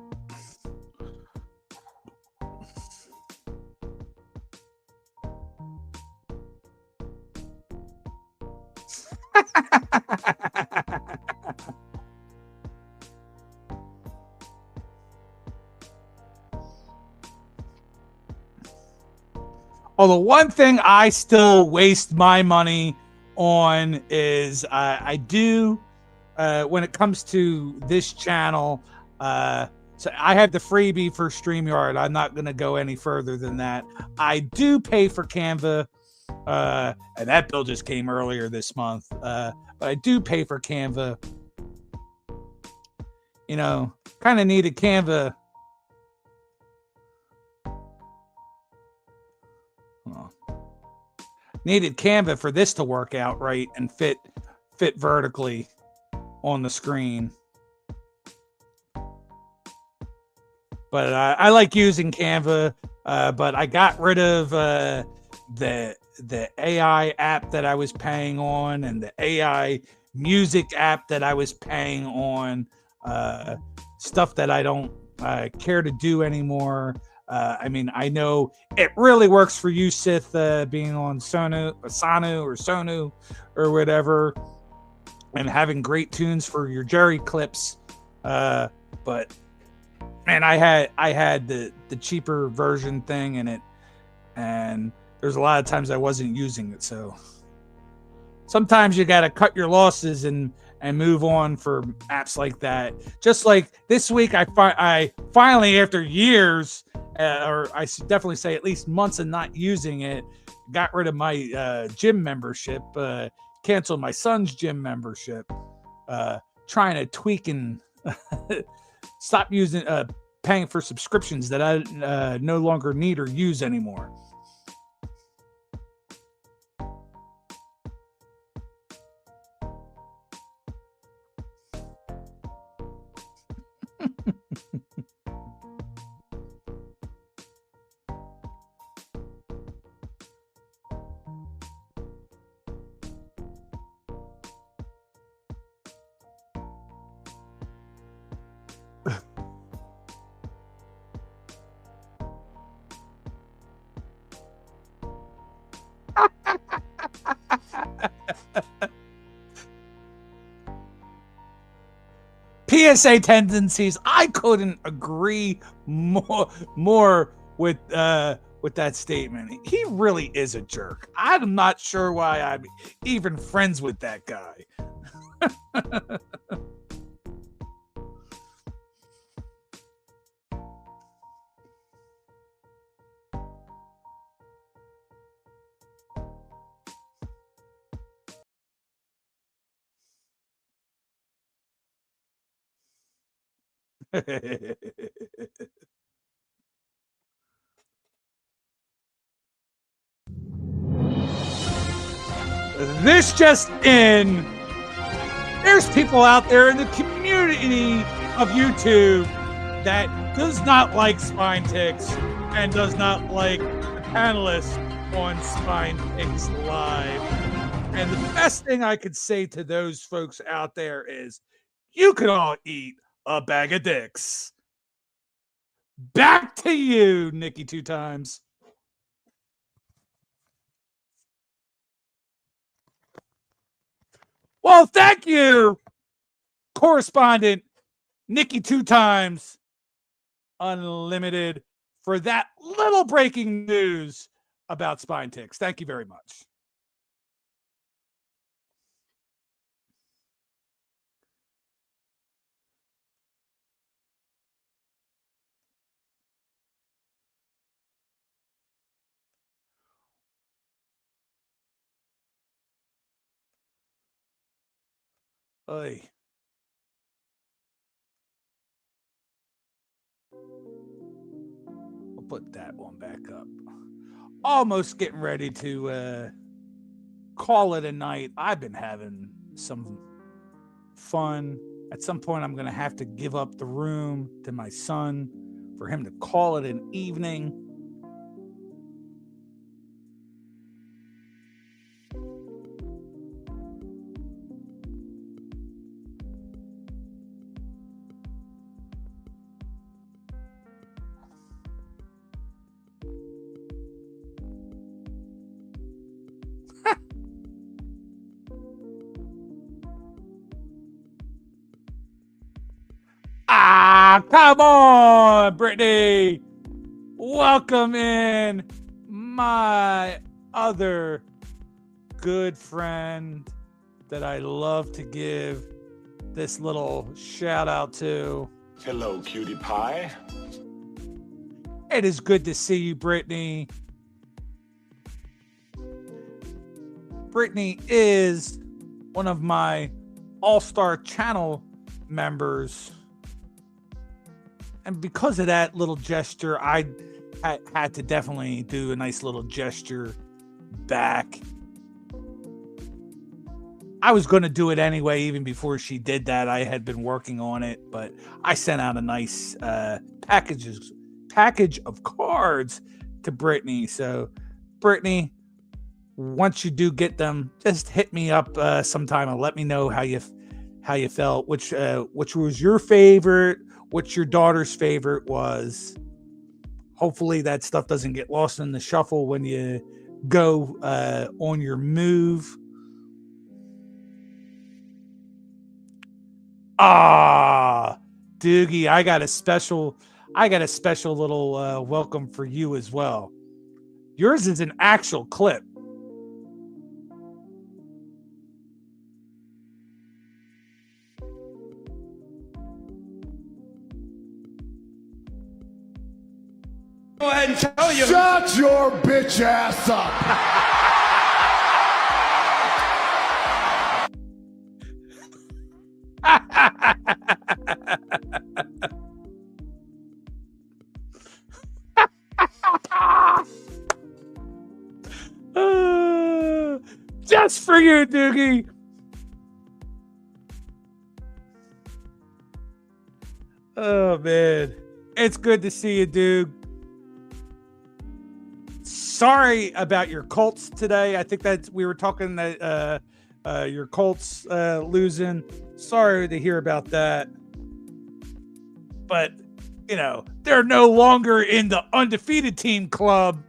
Oh, the one thing I still waste my money on is I do when it comes to this channel. So I have the freebie for StreamYard. I'm not going to go any further than that. I do pay for Canva, and that bill just came earlier this month. But I do pay for Canva. You know, kind of needed Canva. Oh. Needed Canva for this to work out right and fit vertically on the screen. But I like using Canva. But I got rid of the AI app that I was paying on and the AI music app that I was paying on. Stuff that I don't care to do anymore. I mean, I know it really works for you, Sith, being on Sonu or whatever, and having great tunes for your Jerry clips. But man, I had the cheaper version thing in it, and there's a lot of times I wasn't using it. So sometimes you got to cut your losses and move on for apps like that. Just like this week, I finally, after years, or I should definitely say at least months of not using it, got rid of my gym membership, canceled my son's gym membership, trying to tweak and stop using paying for subscriptions that I no longer need or use anymore. PSA tendencies. I couldn't agree more with that statement. He really is a jerk. I'm not sure why I'm even friends with that guy. This just in. There's people out there in the community of YouTube that does not like Spine Ticks and does not like the panelists on Spine Ticks Live. And the best thing I could say to those folks out there is you can all eat a bag of dicks. Back to you, Nikki, 2 times. Well, thank you, correspondent Nikki 2 times Unlimited, for that little breaking news about Spine Ticks. Thank you very much. Oy. We'll put that one back up. Almost getting ready to call it a night. I've been having some fun. At some point, I'm going to have to give up the room to my son for him to call it an evening. Come on, Brittany. Welcome in my other good friend that I love to give this little shout out to. Hello, cutie pie. It is good to see you, Brittany. Brittany is one of my all-star channel members. And because of that little gesture, I had to definitely do a nice little gesture back. I was going to do it anyway, even before she did that. I had been working on it, but I sent out a nice package of cards to Brittany. So, Brittany, once you do get them, just hit me up sometime and let me know how you felt. Which was your favorite? What your daughter's favorite was? Hopefully that stuff doesn't get lost in the shuffle when you go on your move. Doogie, I got a special little welcome for you as well. Yours is an actual clip. Go ahead and tell you. Shut your bitch ass up. Just for you, Doogie. Oh man, it's good to see you, dude. Sorry about your Colts today. I think that we were talking that your Colts losing. Sorry to hear about that. But, you know, they're no longer in the undefeated team club.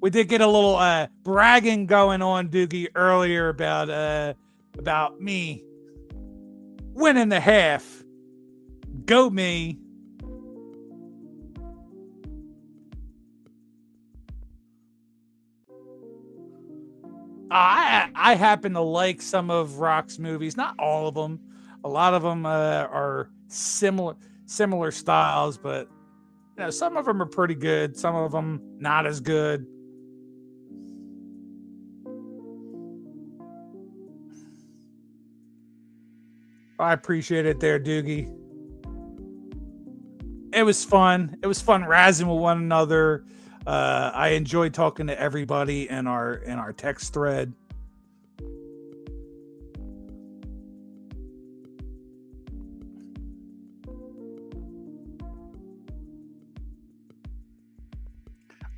We did get a little bragging going on, Doogie, earlier about me winning the half. Go me. I happen to like some of Rock's movies, not all of them. A lot of them are similar styles, but you know, some of them are pretty good. Some of them not as good. I appreciate it there, Doogie. It was fun. It was fun razzing with one another. I enjoyed talking to everybody in our text thread.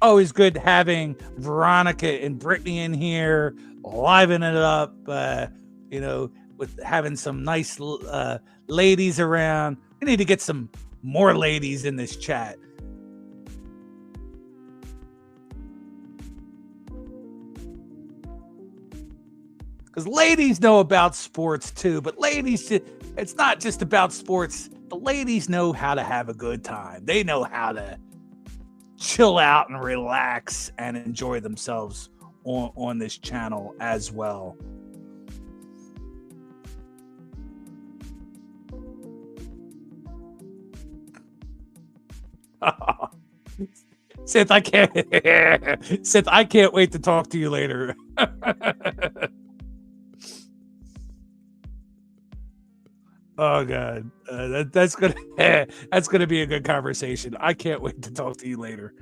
Always good having Veronica and Brittany in here, liven it up. You know, with having some nice ladies around. We need to get some more ladies in this chat. Because ladies know about sports too, but ladies, it's not just about sports. The ladies know how to have a good time. They know how to chill out and relax and enjoy themselves on this channel as well. Sith, I can't wait to talk to you later. Oh god, that's gonna be a good conversation. I can't wait to talk to you later.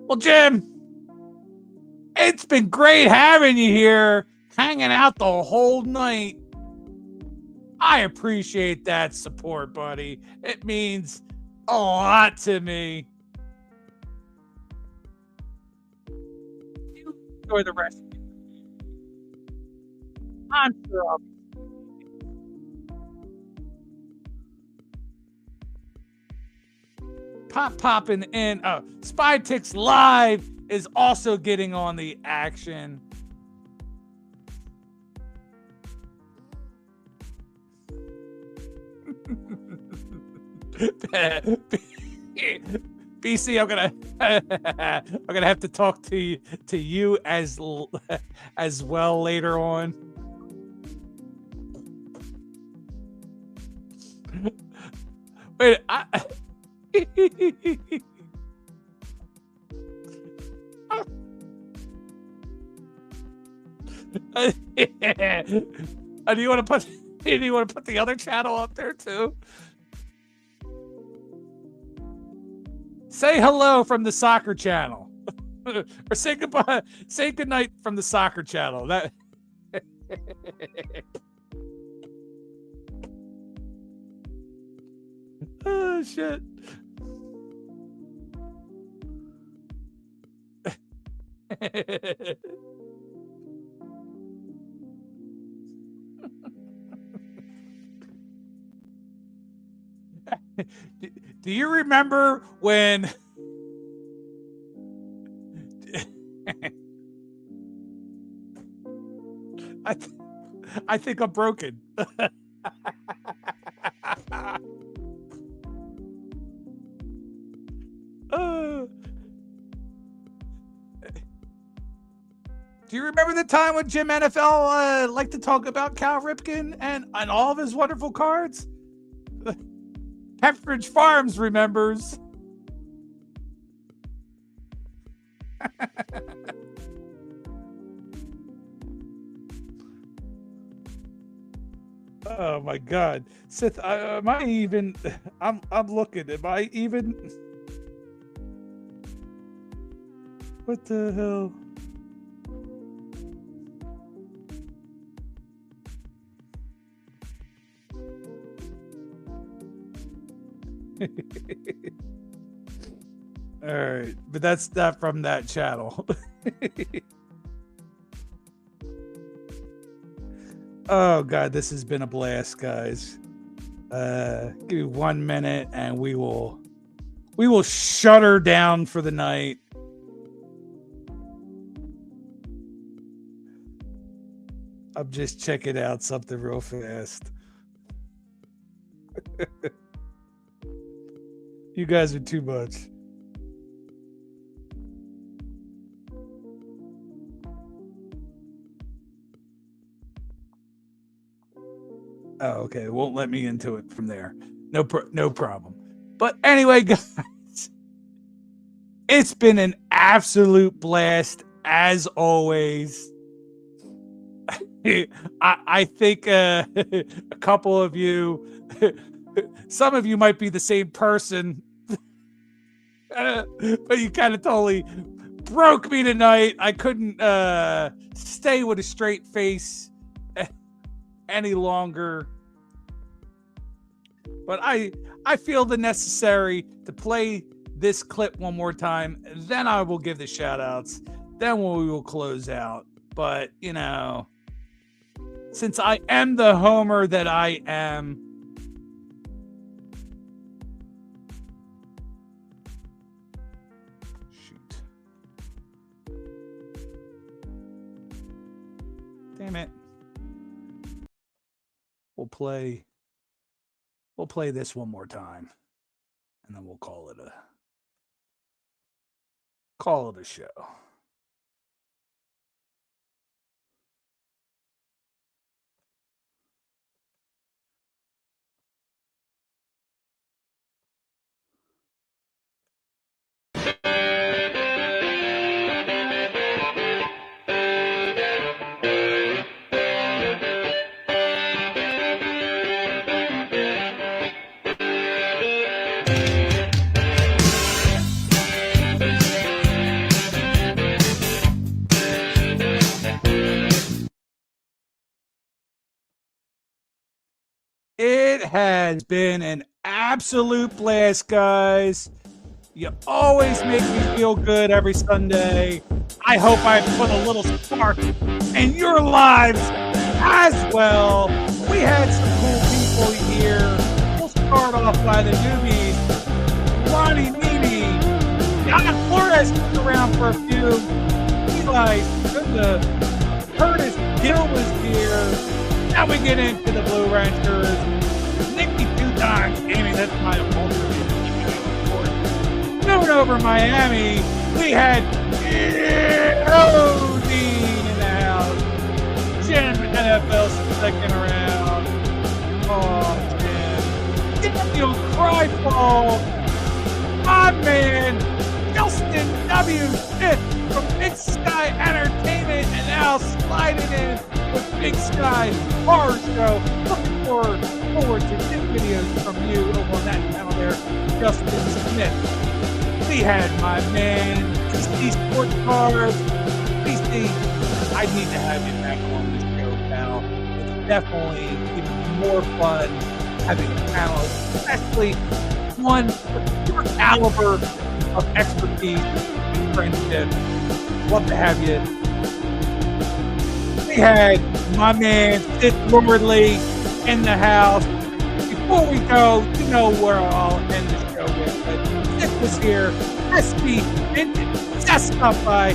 Well, Jim, it's been great having you here, hanging out the whole night. I appreciate that support, buddy. It means a lot to me. You enjoy the rest of it. I'm sure I'll be. Popping in. Spy Ticks Live is also getting on the action. BC, I'm gonna have to talk to you as well later on. Wait, do you want to put the other channel up there too? Say hello from the soccer channel. Or say goodbye. Say goodnight from the soccer channel. That oh shit. Do you remember when I think I'm broken. Do you remember the time when Jim NFL liked to talk about Cal Ripken and all of his wonderful cards? Pepperidge Farms remembers. Oh my God, Sith! Am I even? I'm looking. Am I even? What the hell? All right, but that's not from that channel. Oh God, this has been a blast, guys. Give me 1 minute and we will shut her down for the night. I'm just checking out something real fast. You guys are too much. Oh, okay. It won't let me into it from there. No problem. But anyway, guys, it's been an absolute blast as always. I think a couple of you, some of you might be the same person, but you kind of totally broke me tonight. I couldn't stay with a straight face any longer. But I feel the necessary to play this clip one more time. Then I will give the shout outs. Then we will close out. But, you know, since I am the homer that I am, shoot. Damn it. We'll play this one more time, and then we'll call it a show. has been an absolute blast, guys. You always make me feel good every Sunday. I hope I put a little spark in your lives as well. We had some cool people here. We'll start off by the newbies. Ronnie Meany. John Flores stuck around for a few. Eli, Curtis Gill was here. Now we get into the Blue Ranchers. Nikki 2 times. Amy, that's my alternate. Known over Miami, we had Odin in the house. Jim, NFL second round. Oh, Jim. Daniel Cryfall. My man, Justin W. Smith from Big Sky Entertainment, and now sliding in with Big Sky Horror Show. Looking forward to new videos from you over on that channel there, Justin Smith. We had my man, PC Sports Cars. PC, I need to have you back on this show, pal. It's definitely even more fun having a panel, especially one with your caliber of expertise and friendship. Love to have you. We had my man, Sith Lordly, in the house. Before we go, you know where I'll end the show with, but Sith was here. SB just up by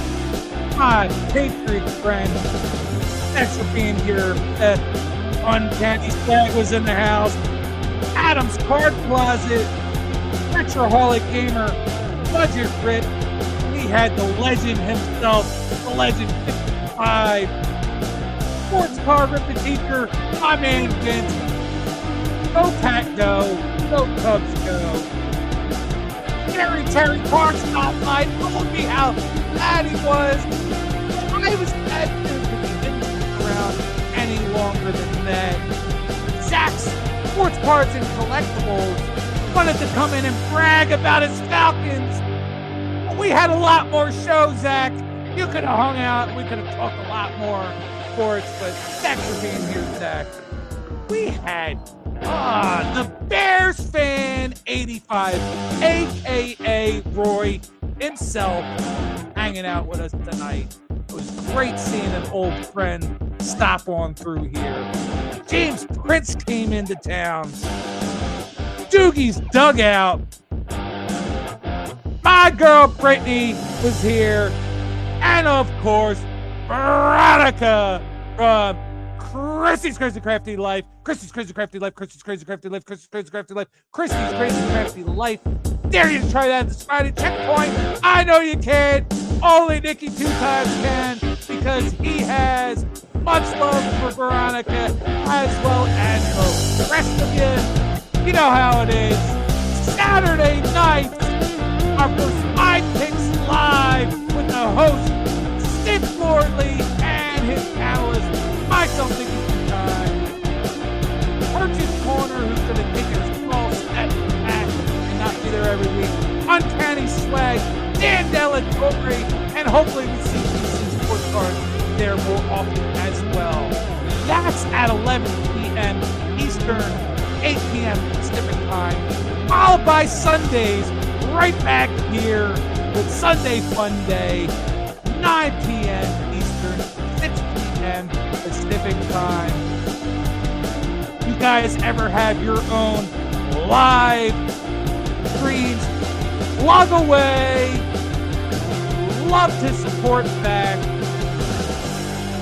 my Patriot friend. Thanks for being here. Uncanny Stag was in the house. Adam's Card Closet. Retroholic Gamer. Budget Rip. We had the legend himself, the legend 55. Sports Car Rip the Teacher. My man Vince. Go Pack Go. Go Cubs Go. Terry Park Spotlight told me how bad he was. I was bad too, but he didn't stick around any longer than that. Zach's Sports Cards and Collectibles wanted to come in and brag about his Falcons. We had a lot more shows, Zach. You could have hung out. We could have talked a lot more sports, but thanks for being here, Zach. We had the Bears fan 85, a.k.a. Roy himself, hanging out with us tonight. It was great seeing an old friend stop on through here. James Prince came into town. Doogie's Dugout. My girl Brittany was here. And of course, Veronica from Christy's Crazy Crafty Life, Christy's Crazy Crafty Life, Christy's Crazy Crafty Life, Christy's Crazy Crafty Life, Christy's Crazy Crafty Life. Dare you to try that at the Spidey Checkpoint? I know you can. Only Nikki 2 times can, because he has much love for Veronica as well as the rest of you. You know how it is. Saturday night, our first Five Picks Live with the host, Sith Lordly, and his panelists. Myself, Nikki 2 times. Purchase Corner, who's going to take a small step back and not be there every week. Uncanny Swag, Dan Delatore, and hopefully we see PC Sports Cards there more often as well. That's at 11 p.m. Eastern, 8 p.m. Pacific time, followed by Sundays right back here with Sunday Funday, 9 p.m. Eastern, 6 p.m. Pacific time. You guys ever have your own live streams? Log away. Love to support back.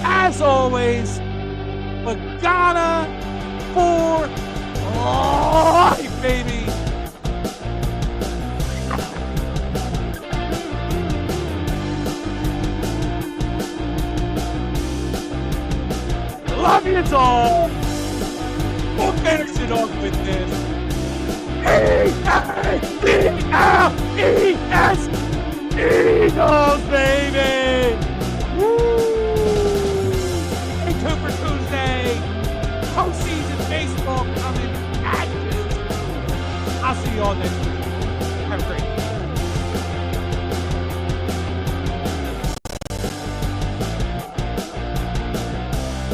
As always, Pagana for life, baby. Love you all. We'll finish it off with this. E-A-E-L-E-S Eagles, baby! Woo! Hey, Cooper Tuesday. Postseason baseball coming at you. I'll see you all next week. Have a great day.